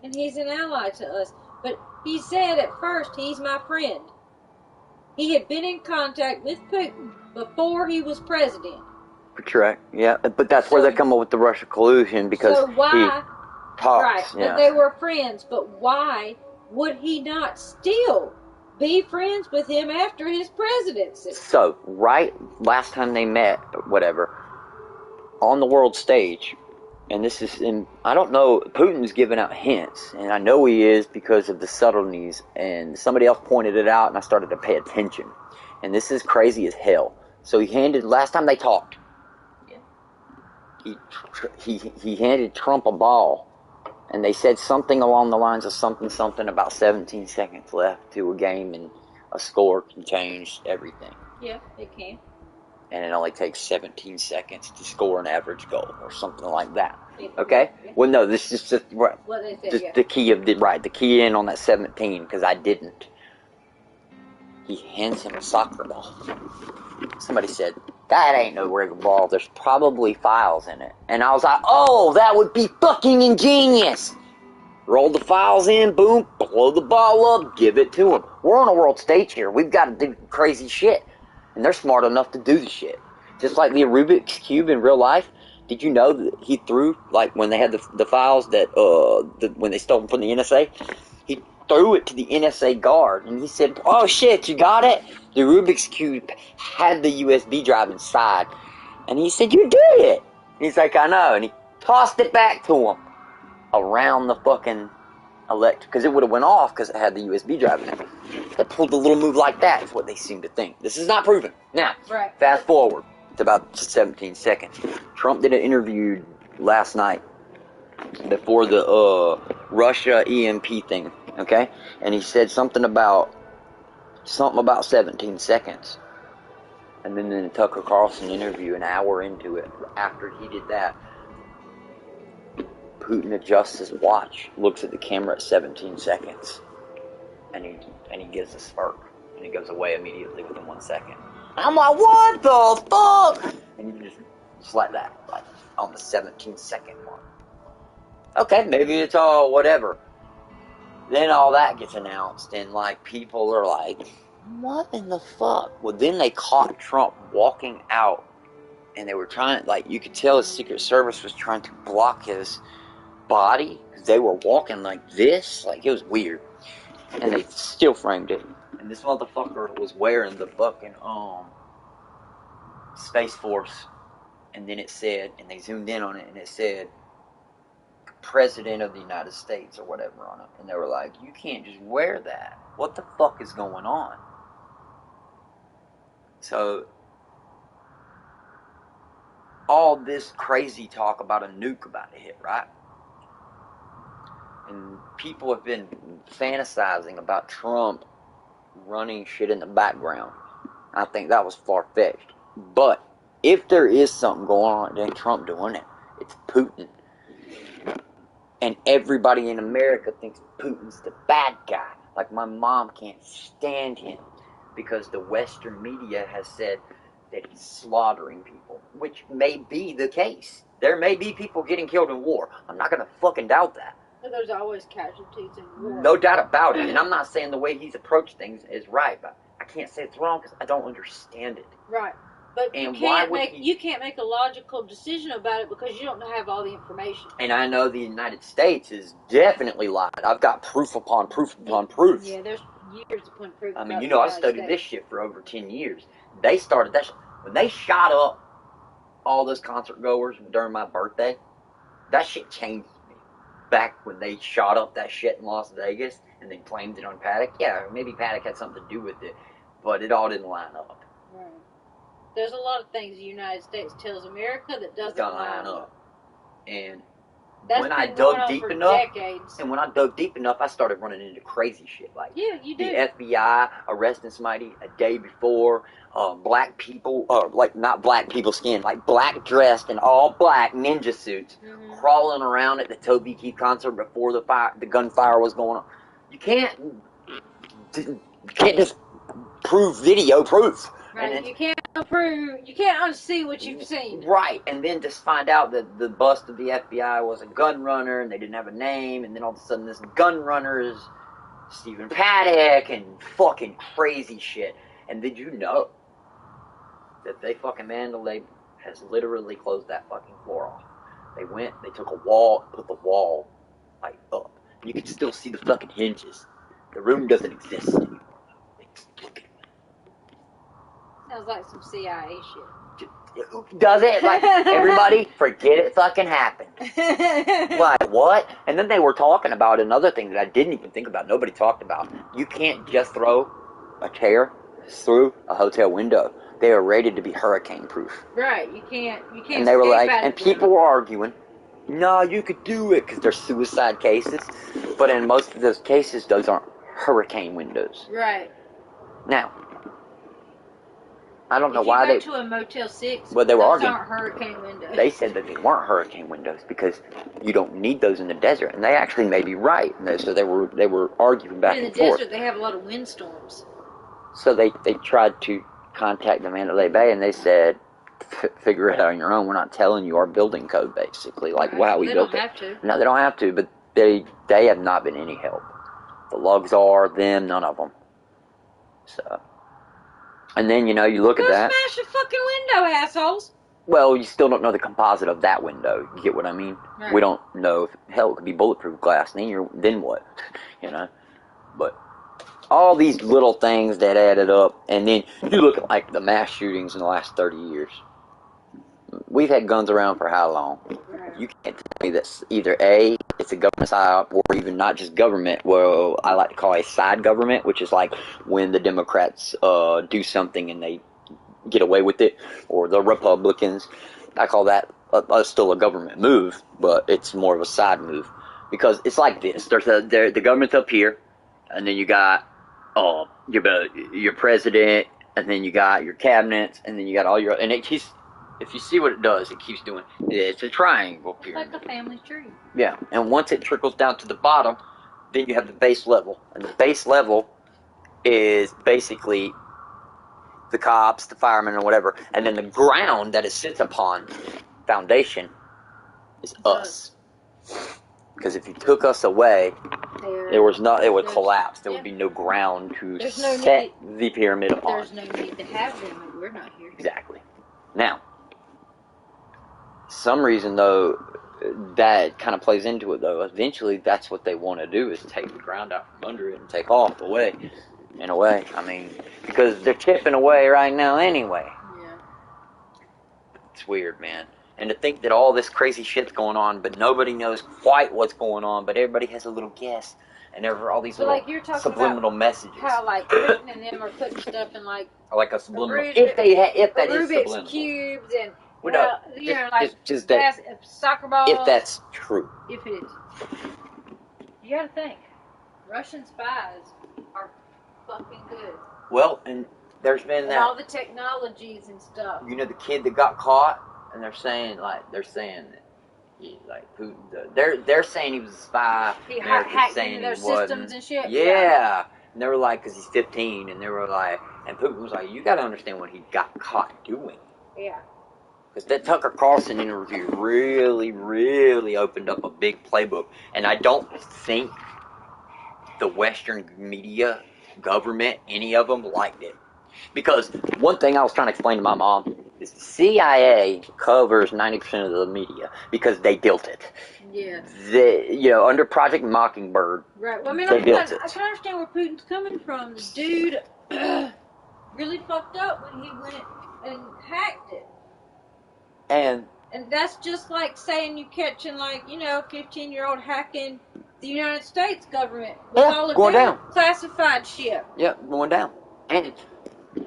And he's an ally to us. But he said at first, he's my friend. He had been in contact with Putin before he was president. Correct. Yeah, but that's where they come up with the Russia collusion, because so why, he talks. Right, yeah. but they were friends. But why would he not still be friends with him after his presidency? So, right last time they met, whatever, on the world stage, and this is in, I don't know, Putin's giving out hints, and I know he is because of the subtleties, and somebody else pointed it out, and I started to pay attention. And this is crazy as hell. So he handed, last time they talked, he handed Trump a ball, and they said something along the lines of something about 17 seconds left to a game, and a score can change everything. Yeah, it can. And it only takes 17 seconds to score an average goal, or something like that. Okay? Yeah. Well, no, this is just right. What they said, just the key of the right, the key in on that 17, because I didn't. He hands him a soccer ball. Somebody said, that ain't no regular ball. There's probably files in it. And I was like, oh, that would be fucking ingenious. Roll the files in, boom, blow the ball up, give it to him. We're on a world stage here. We've got to do crazy shit. And they're smart enough to do the shit. Just like the Rubik's Cube in real life. Did you know that he threw, like when they had the files that, when they stole them from the NSA? He threw it to the NSA guard, and he said, oh shit, you got it? The Rubik's Cube had the USB drive inside. And he said, you did it! And he's like, I know. And he tossed it back to him around the fucking electric, because it would have went off because it had the USB drive in it. They pulled a little move like that, is what they seem to think. This is not proven. Now, right. Fast forward to about 17 seconds. Trump did an interview last night before the Russia EMP thing, okay? And he said something about 17 seconds. And then in the Tucker Carlson interview, an hour into it, after he did that, Putin adjusts his watch, looks at the camera at 17 seconds, and he gives a smirk, and he goes away immediately within 1 second. I'm like, what the fuck? And you just like that, like on the 17-second mark. Okay, maybe it's all whatever. Then all that gets announced, and like people are like, what in the fuck? Well, then they caught Trump walking out, and they were trying, like, you could tell his Secret Service was trying to block his body, because they were walking like this, like it was weird, and they still framed it. And this motherfucker was wearing the fucking Space Force, and then it said, and they zoomed in on it, and it said President of the United States or whatever on it, and they were like, you can't just wear that. What the fuck is going on? So all this crazy talk about a nuke about to hit, right? And people have been fantasizing about Trump running shit in the background. I think that was far-fetched. But if there is something going on, it ain't Trump doing it. It's Putin. And everybody in America thinks Putin's the bad guy. Like, my mom can't stand him because the Western media has said that he's slaughtering people, which may be the case. There may be people getting killed in war. I'm not going to fucking doubt that. There's always casualties in war. No doubt about it. And I'm not saying the way he's approached things is right, but I can't say it's wrong because I don't understand it. Right. But and you can't make a logical decision about it because you don't have all the information. And I know the United States is definitely lied. I've got proof upon proof upon proof. Yeah, there's years upon proof. I mean, you know, I studied this shit for over 10 years. They started that shit. When they shot up all those concert goers during my birthday, that shit changed me. Back when they shot up that shit in Las Vegas and then claimed it on Paddock, yeah, maybe Paddock had something to do with it, but it all didn't line up. Right. There's a lot of things the United States tells America that doesn't line up. And That's when I been going dug on deep for enough, decades. and when I dug deep enough, I started running into crazy shit. Like, Yeah, you do. the FBI arresting somebody a day before, black people, like, not black people skin, like, black dressed in all black ninja suits, crawling around at the KvKGsG concert before the gunfire was going on. You can't just prove video proof. Right, And you can't unsee what you've seen. Right, and then just find out that the bust of the FBI was a gun runner and they didn't have a name, and then all of a sudden this gun runner is Stephen Paddock and fucking crazy shit. And did you know that Mandalay has literally closed that fucking floor off? They took a wall and put the wall, like, up. You can still see the fucking hinges. The room doesn't exist anymore. Sounds like some CIA shit. Does it? Like, everybody, forget it fucking happened. Like, what? And then they were talking about another thing that I didn't even think about, nobody talked about. You can't just throw a chair through a hotel window. They are rated to be hurricane proof. Right, you can't And they were like, and people were arguing, no, you could do it, because they're suicide cases. But in most of those cases, those aren't hurricane windows. Right. Now, I don't know why they... If you go to a Motel 6, well, they were those arguing. aren't hurricane windows. They said that they weren't hurricane windows because you don't need those in the desert, and they actually may be right. So they were arguing back and forth. In the desert, they have a lot of windstorms. So they tried to contact the Mandalay Bay, and they said, figure it out on your own. We're not telling you our building code, basically, like how we built it. They don't have to. No, they don't have to, but they have not been any help. The lugs are them, none of them. So. And then, you look at that. Go smash a fucking window, assholes. Well, you still don't know the composite of that window. You get what I mean? Right. We don't know. Hell, it could be bulletproof glass. Then what? But all these little things that added up. And then you look at, like, the mass shootings in the last 30 years. We've had guns around for how long? Right. You can't tell me that either A, it's a government psyop, or even not just government, well, I like to call a side government, which is like when the Democrats do something and they get away with it, or the Republicans. I call that still a government move, but it's more of a side move. Because it's like this. The government's up here, and then you got your president, and then you got your cabinets, and then you got all your... And it keeps... If you see what it does, it keeps doing... It's a triangle pyramid. Like a family tree. Yeah, and once it trickles down to the bottom, then you have the base level. And the base level is basically the cops, the firemen, or whatever. And then the ground that it sits upon, foundation, is us. Because if you took us away, it would collapse. There would be no ground to set the pyramid upon. There's no need to have them when we're not here. Exactly. Now, some reason, though, that kind of plays into it, though. Eventually, that's what they want to do, is take the ground out from under it and take off away. In a way. I mean, because they're chipping away right now anyway. Yeah. It's weird, man. And to think that all this crazy shit's going on, but nobody knows quite what's going on, but everybody has a little guess. And there are all these little subliminal messages. How, like, Putin and them are putting stuff in, like a subliminal. If that is Rubik's subliminal. Cubes and... just that, soccer balls. If that's true. If it is. You gotta think. Russian spies are fucking good. Well, and there's been that... all the technologies and stuff. You know the kid that got caught? And they're saying that Putin, they're saying he was a spy. He hacked into their systems and shit? Yeah. And they were like, because he's 15, and they were like, and Putin was like, you got to understand what he got caught doing. Yeah. Because that Tucker Carlson interview really, really opened up a big playbook. And I don't think the Western media, government, any of them liked it. Because one thing I was trying to explain to my mom is the CIA covers 90% of the media because they built it. Yeah. Under Project Mockingbird, right. Well, I mean, they built it. I can understand where Putin's coming from. The dude really fucked up when he went and hacked it. And that's just like saying you catching, like, 15-year-old hacking the United States government with all of going down. Classified shit. Yep, going down. And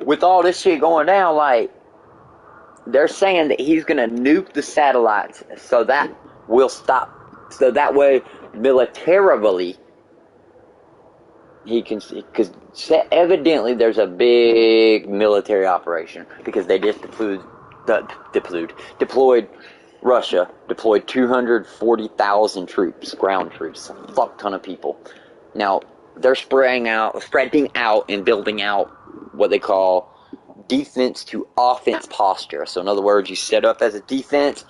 with all this shit going down, like, they're saying that he's going to nuke the satellites so that will stop So that way, militarily, he can, because evidently there's a big military operation because they just deployed Russia, deployed 240,000 troops, ground troops, a fuck ton of people. Now, they're spreading out and building out what they call defense to offense posture. So in other words, you set up as a defense,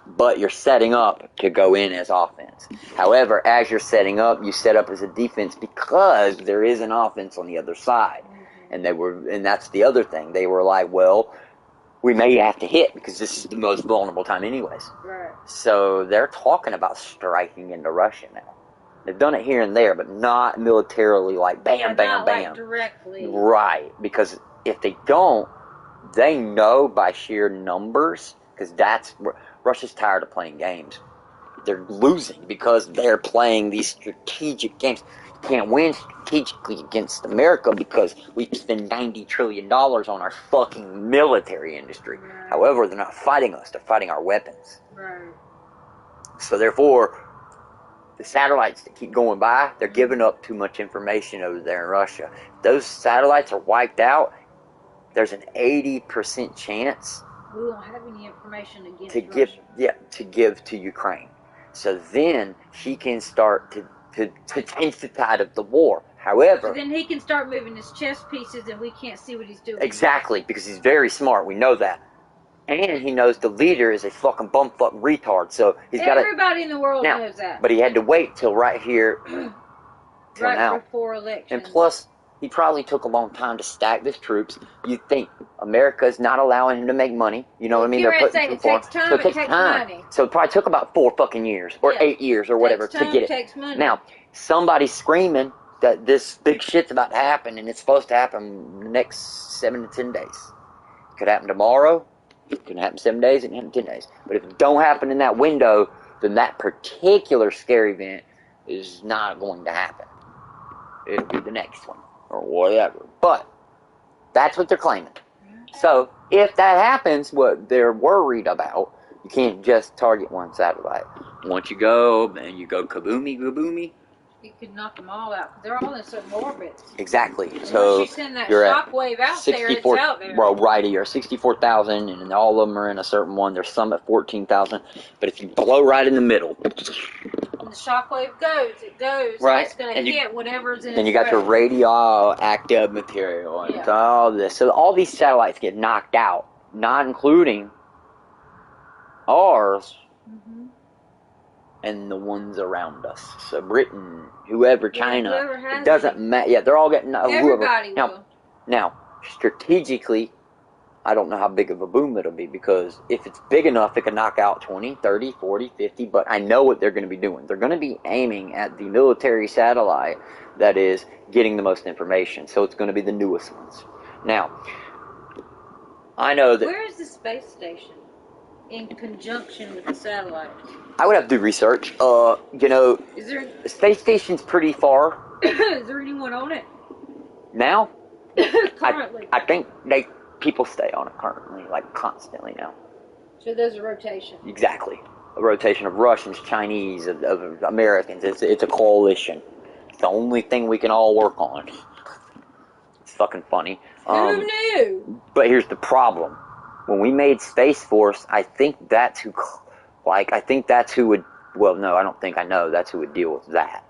but you're setting up to go in as offense. However, as you're setting up, you set up as a defense because there is an offense on the other side. And that's the other thing. They were like, well, we may have to hit because this is the most vulnerable time anyways. Right. So they're talking about striking into Russia now. They've done it here and there, but not militarily like bam, bam, not bam. Like directly. Right. Because if they don't, they know by sheer numbers, because Russia's tired of playing games. They're losing because they're playing these strategic games. You can't win strategically against America because we spend $90 trillion on our fucking military industry. Right. However, they're not fighting us. They're fighting our weapons. Right. So therefore, the satellites that keep going by, they're giving up too much information over there in Russia. Those satellites are wiped out. There's an 80% chance we won't have any information against Russia. To give to Ukraine. So then he can start to change the tide of the war. However, so then he can start moving his chess pieces and we can't see what he's doing. Exactly, because he's very smart. We know that. And he knows the leader is a fucking bumfuck retard. So he's got everybody in the world knows that. But he had to wait till right here till right now. Before elections. And plus, he probably took a long time to stack his troops. You'd think America's not allowing him to make money. You know what I mean? They're putting it takes time. So it takes money. So it probably took about 4 fucking years or 8 years or whatever to get it. Takes money. Now, somebody's screaming that this big shit's about to happen, and it's supposed to happen in the next 7 to 10 days. It could happen tomorrow. It can happen 7 days. It can happen 10 days. But if it don't happen in that window, then that particular scare event is not going to happen. It'll be the next one. Or whatever. But that's what they're claiming. So if that happens, what they're worried about, you can't just target one satellite. Once you go and you go kaboomy, you could knock them all out because they're all in certain orbits. Exactly. Unless so you send that shockwave out there, it's out there. Well, right here, 64,000, and all of them are in a certain one. There's some at 14,000. But if you blow right in the middle, when the shockwave goes, it goes. Right. It's going to hit whatever's in. Then you got your radioactive material and all this. So all these satellites get knocked out, not including ours. Mm-hmm. And the ones around us. So Britain, whoever, China, it doesn't matter. Yeah, they're all getting everybody will. Now, strategically, I don't know how big of a boom it'll be, because if it's big enough, it can knock out 20, 30, 40, 50, but I know what they're going to be doing. They're going to be aiming at the military satellite that is getting the most information. So it's going to be the newest ones. Now, I know that... Where is the space station in conjunction with the satellite? I would have to do research. Is there... The space station's pretty far. Is there anyone on it? Now? Currently. I think people stay on it currently, like constantly now. So there's a rotation. Exactly. A rotation of Russians, Chinese, of Americans. It's a coalition. It's the only thing we can all work on. It's fucking funny. Who knew? But here's the problem. When we made Space Force, I think that's who would, well, no, I don't think I know, that's who would deal with that.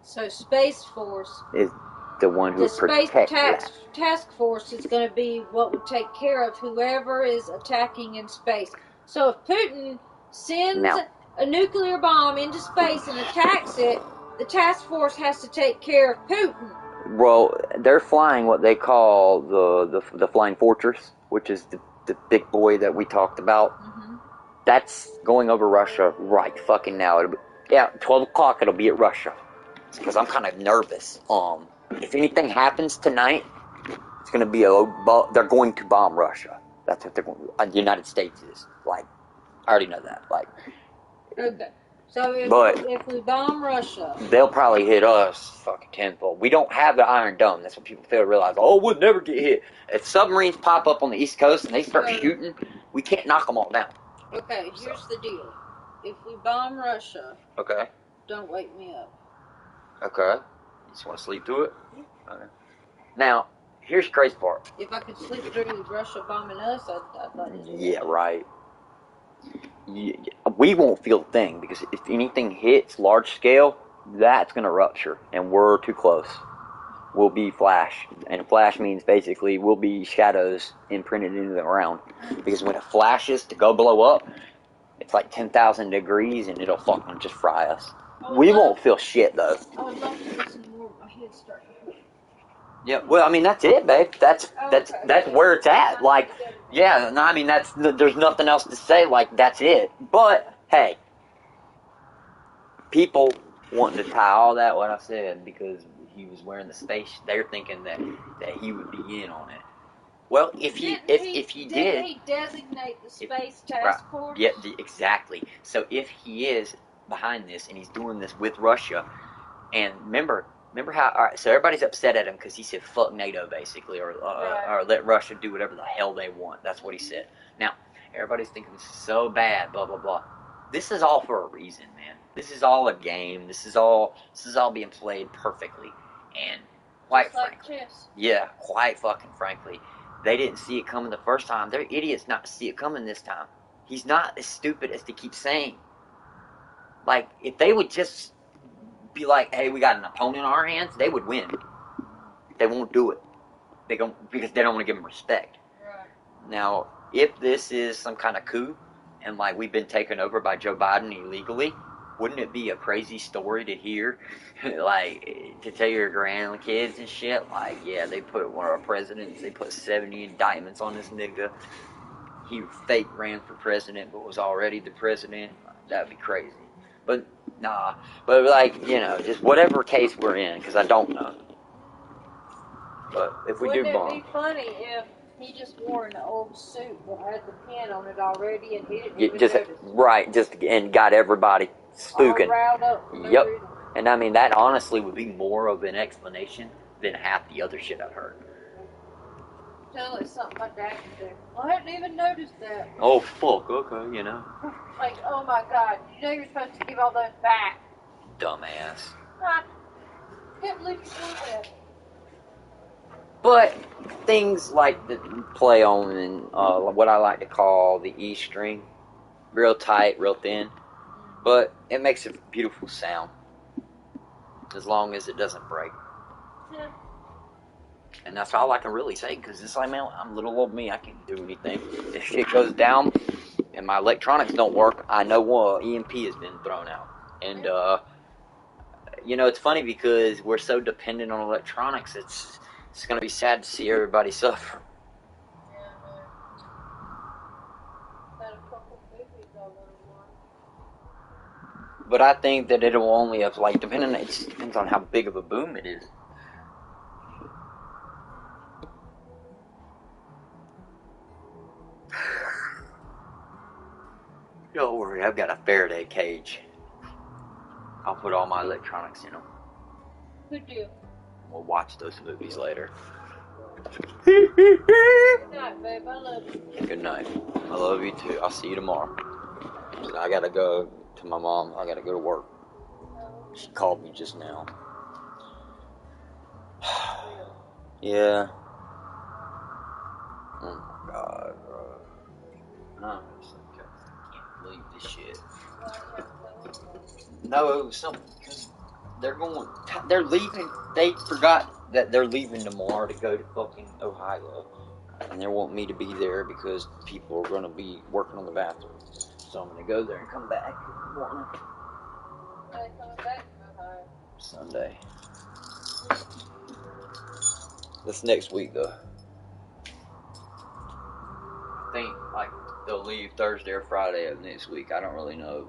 So Space Force is the one who protects that. Task Force is going to be what would take care of whoever is attacking in space. So if Putin sends a nuclear bomb into space and attacks it, the task force has to take care of Putin. Well, they're flying what they call the Flying Fortress, which is the big boy that we talked about. Mm-hmm. That's going over Russia right fucking now. 12 o'clock it'll be at Russia. Because I'm kind of nervous. If anything happens tonight, it's going to be they're going to bomb Russia. That's what they're going to do. The United States is. Like, I already know that. Like, okay. So if we bomb Russia, they'll probably hit us fucking tenfold. We don't have the Iron Dome. That's what people fail to realize. Oh, we'll never get hit. If submarines pop up on the East Coast and they start shooting, we can't knock them all down. Okay, here's the deal. if we bomb Russia, Okay. don't wake me up. Okay. You just want to sleep through it? Okay. Now, here's the crazy part. If I could sleep through Russia bombing us, I'd like to. Yeah, right. We won't feel a thing because if anything hits large scale, that's going to rupture, and we're too close. We'll be flash, and flash means basically we'll be shadows imprinted into the ground. Because when it flashes to go blow up, it's like 10,000 degrees, and it'll fucking just fry us. We won't feel shit though. I would love to listen more. My head's starting to hurt. Yeah, well, I mean that's it, babe. That's where it's at. Like, yeah, no, I mean there's nothing else to say. Like that's it. But hey, people wanting to tie all that what I said because he was wearing the space. They're thinking that he would be in on it. Well, if he did, he designate the space task force? Yeah, exactly. So if he is behind this and he's doing this with Russia, and remember how? All right, so everybody's upset at him because he said "fuck NATO" basically, or let Russia do whatever the hell they want. That's what he said. Now everybody's thinking this is so bad, blah blah blah. This is all for a reason, man. This is all a game. This is all being played perfectly, and quite frankly, quite fucking frankly, they didn't see it coming the first time. They're idiots not to see it coming this time. He's not as stupid as they keep saying. Like, if they would just be like, hey, we got an opponent in our hands, they would win. They won't do it. Because they don't want to give them respect. Right. Now, if this is some kind of coup, and like we've been taken over by Joe Biden illegally, wouldn't it be a crazy story to hear? Like, to tell your grandkids and shit, like, yeah, they put one of our presidents, they put 70 indictments on this nigga. He fake ran for president, but was already the president. That'd be crazy. But, nah. But, like, you know, just whatever case we're in, because I don't know. But if we do bomb. Wouldn't it be funny if he just wore an old suit that had the pin on it already and he didn't even notice? Right, and got everybody spooking. All riled up. Yep. And I mean, that honestly would be more of an explanation than half the other shit I've heard. Tell it's something my dad can do. Well, I hadn't even noticed that. Oh, fuck, okay, you know. Like, oh my god, you know you're supposed to give all those back. Dumbass. I can't believe you said that. But things like that play on in what I like to call the E string. Real tight, real thin. But it makes a beautiful sound. As long as it doesn't break. Yeah. And that's all I can really say, because it's like, man, I'm little old me, I can't do anything. If shit goes down and my electronics don't work, I know EMP has been thrown out. And, you know, it's funny because we're so dependent on electronics, it's going to be sad to see everybody suffer. Yeah, had a couple babies all over one. But I think that it'll only have, like, it just depends on how big of a boom it is. Don't worry, I've got a Faraday cage. I'll put all my electronics in them. Good deal. We'll watch those movies later. Good night, babe. I love you. Good night. I love you too. I'll see you tomorrow. I gotta go to my mom. I gotta go to work. She called me just now. Yeah. Oh my god, bro. I can't believe this shit. No, it was something because they're leaving. They forgot that they're leaving tomorrow to go to fucking Ohio, and they want me to be there because people are going to be working on the bathroom. So I'm going to go there and come back in the morning. When are they coming back from Ohio? Sunday. That's next week though. I think like they'll leave Thursday or Friday of next week. I don't really know,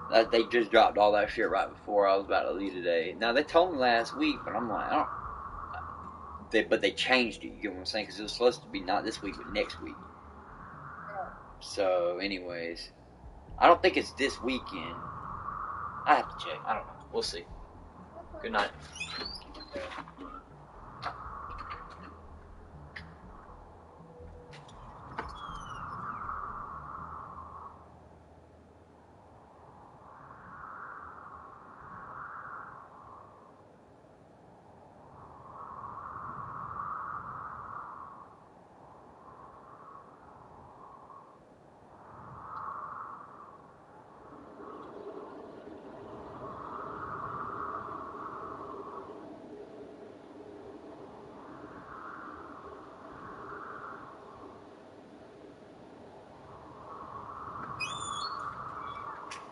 but they just dropped all that shit right before I was about to leave today. Now they told me last week, but I'm like, but they changed it. You get what I'm saying? Because it was supposed to be not this week, but next week. So, anyways, I don't think it's this weekend. I have to check. I don't know. We'll see. Good night.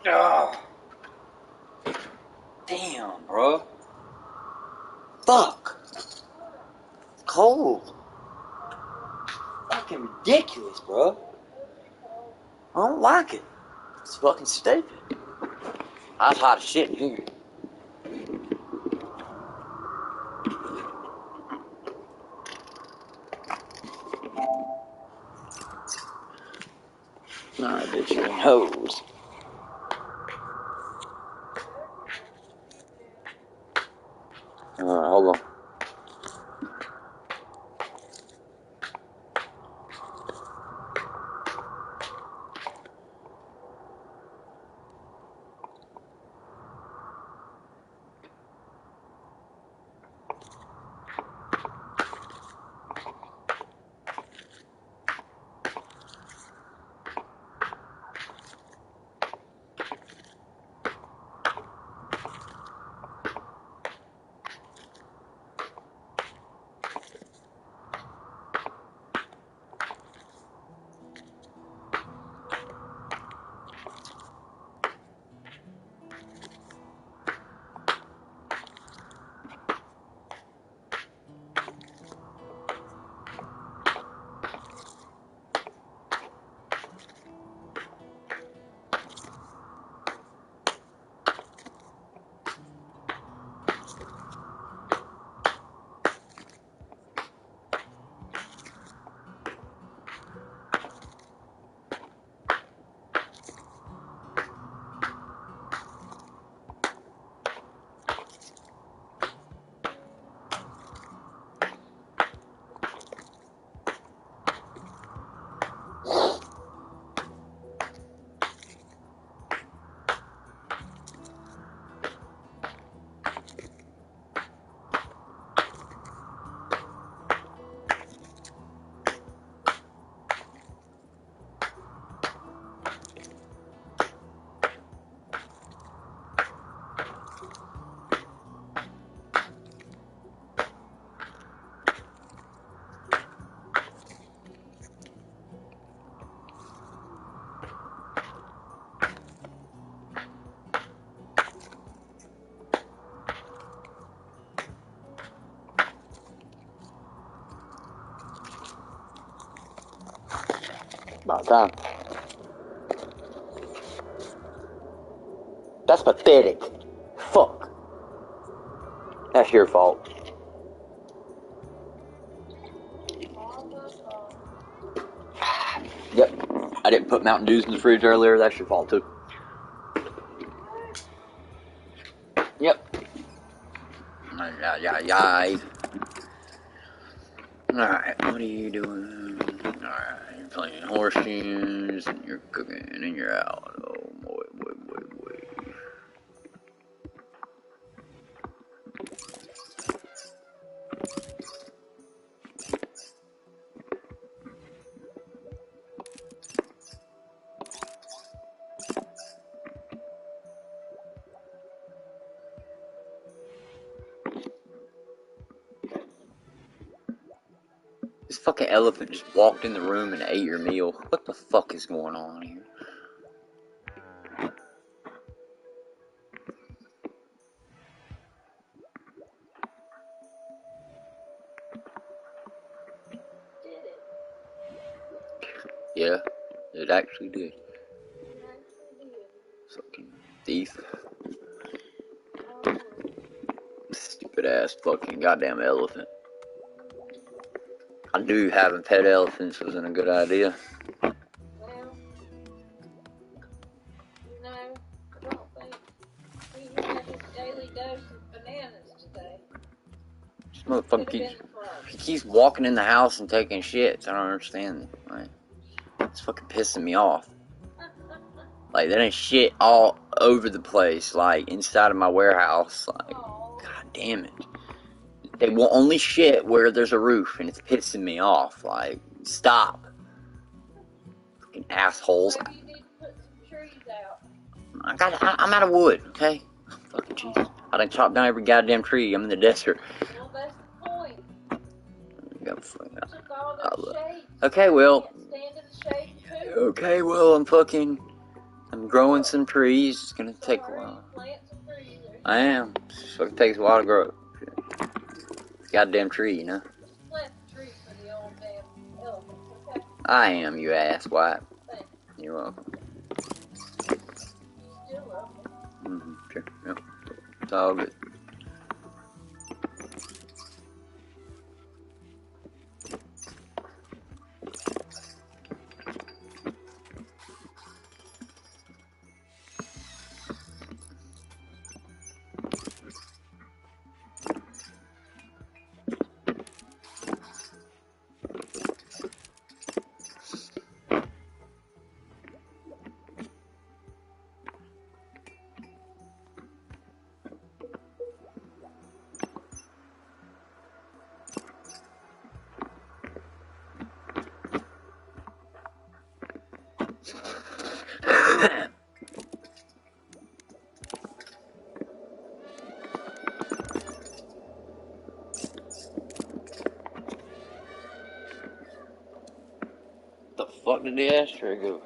Oh. Damn, bro. Fuck. It's cold. Fucking ridiculous, bro. I don't like it. It's fucking stupid. I was hot as shit in here. Alright, bitch, you're in hose. Alright, hold on. About time. That's pathetic. Fuck. That's your fault. Yep. I didn't put Mountain Dews in the fridge earlier. That's your fault, too. Yep. Yeah. Alright, what are you doing? Alright, you're playing horseshoes, and you're cooking, and you're out. Oh, boy. This fucking elephant just walked in the room and ate your meal. What the fuck is going on here? Yeah, it actually did. Fucking thief. Stupid ass fucking goddamn elephant. I knew having pet elephants wasn't a good idea. Well, no, I don't think he had his daily dose of bananas today. This motherfucker keeps walking in the house and taking shits. I don't understand. Like, it's fucking pissing me off. Like, there ain't shit all over the place, like, inside of my warehouse. Like, god damn it. They will only shit where there's a roof, and it's pissing me off. Like, stop. Fucking assholes. Maybe you need to put some trees out. I'm out of wood, okay? Fucking Jesus. I done chopped down every goddamn tree. I'm in the desert. Well, that's the point. Took all that shade. Okay, well. Stand in the shade too. Okay, well, I'm growing some trees. It's gonna take a while. I am. So it takes a while to grow. Goddamn tree, you know. Just plant the tree for the old damn elephants, okay? I am, you asswipe. Thanks. You're welcome. You still love me. Sure. Yep. It's all good. The fuck did the ashtray go?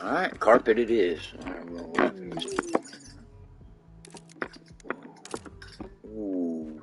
Alright, carpet it is. Alright, we're gonna work these. Ooh.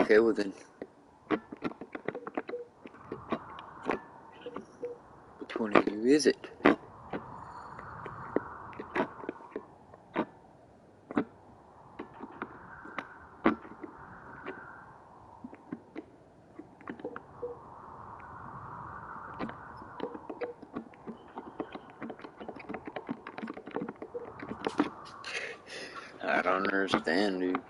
Okay, well then. Which one of you is it? I don't understand, dude.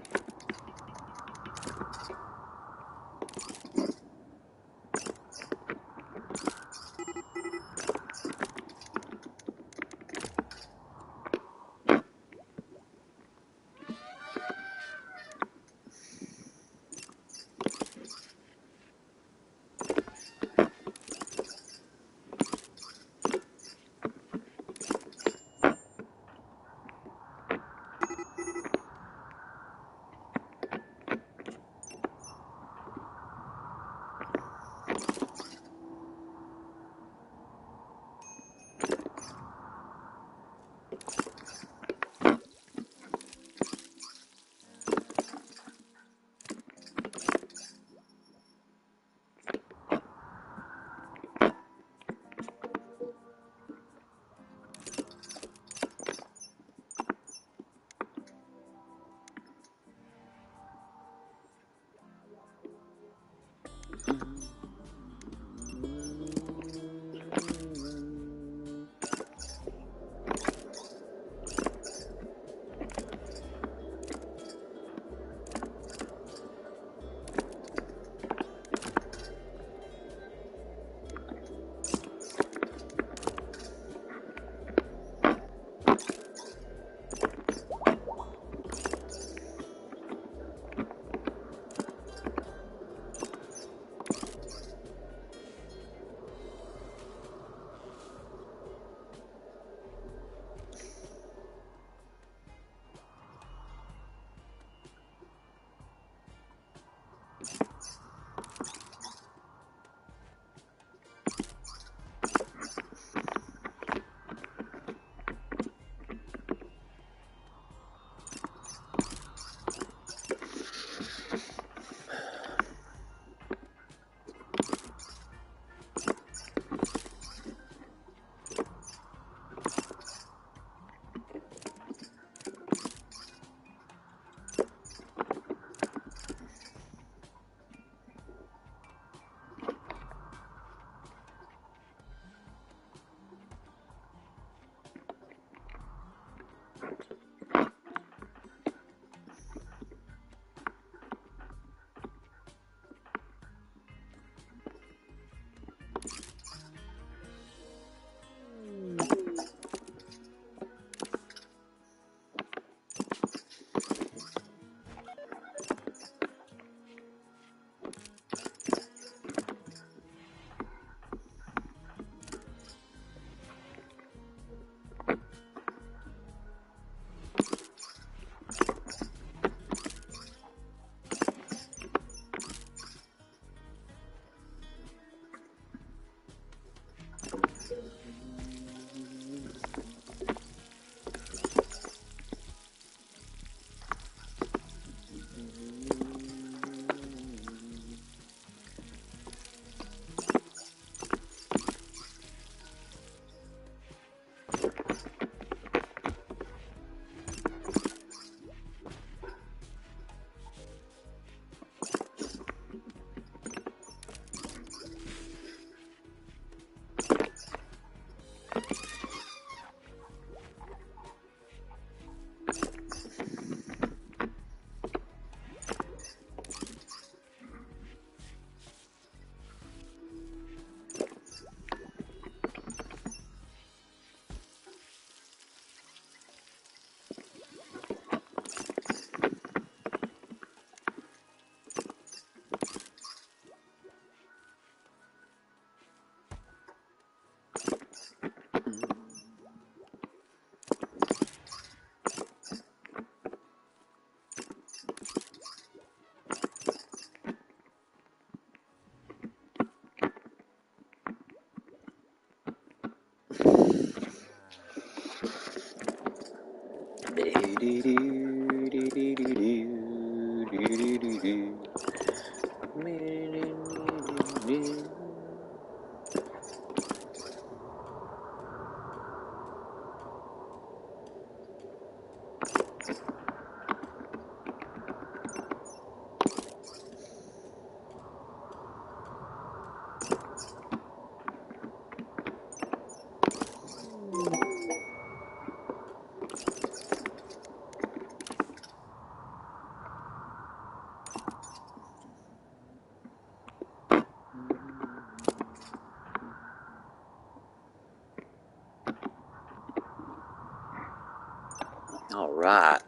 All right.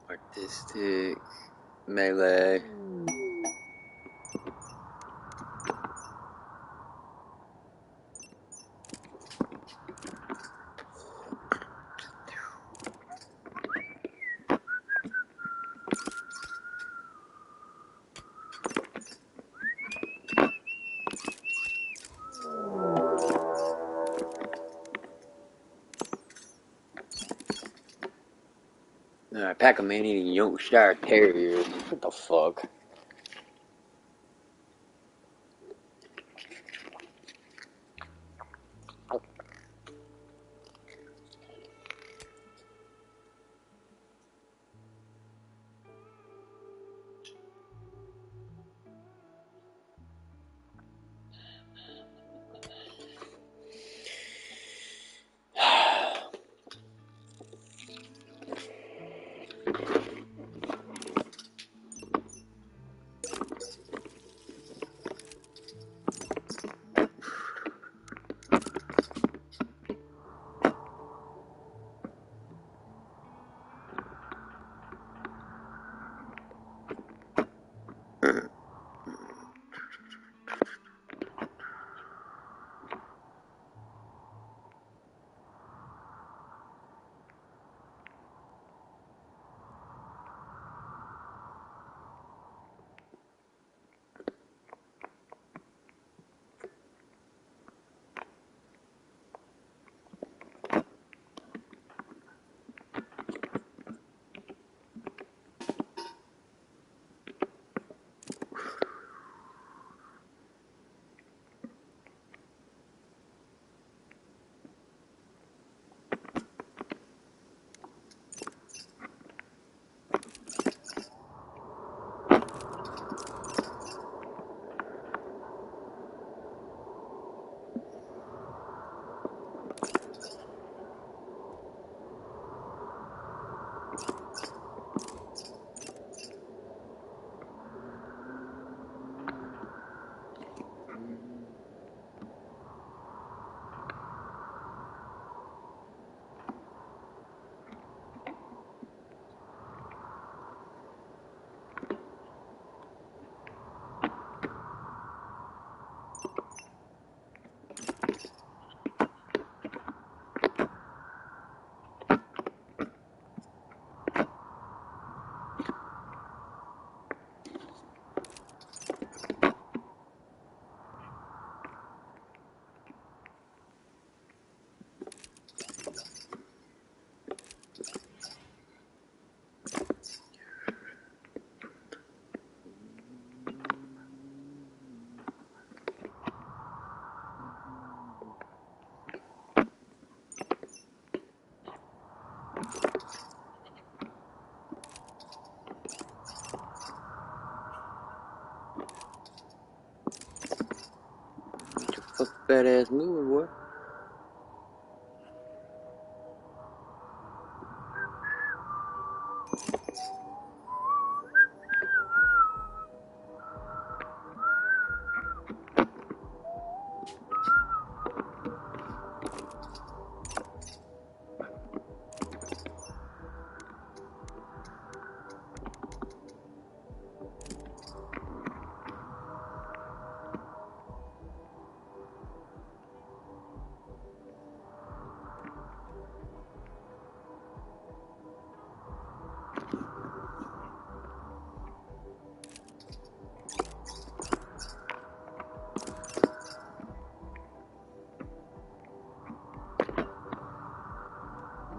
Artistic, melee. Pack a man-eating Yorkshire Terriers. What the fuck? Fuck badass moving, boy.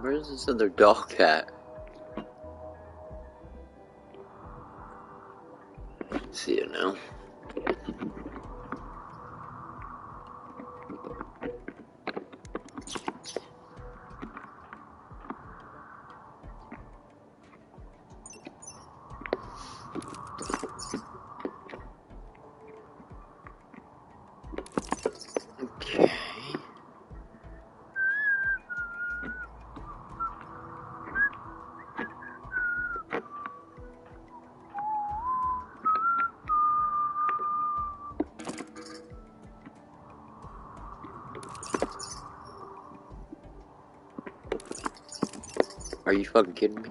Where's this other dog at? See it now. Okay. Are you fucking kidding me?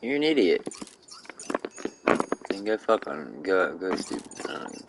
You're an idiot. Then go fuck on, go stupid.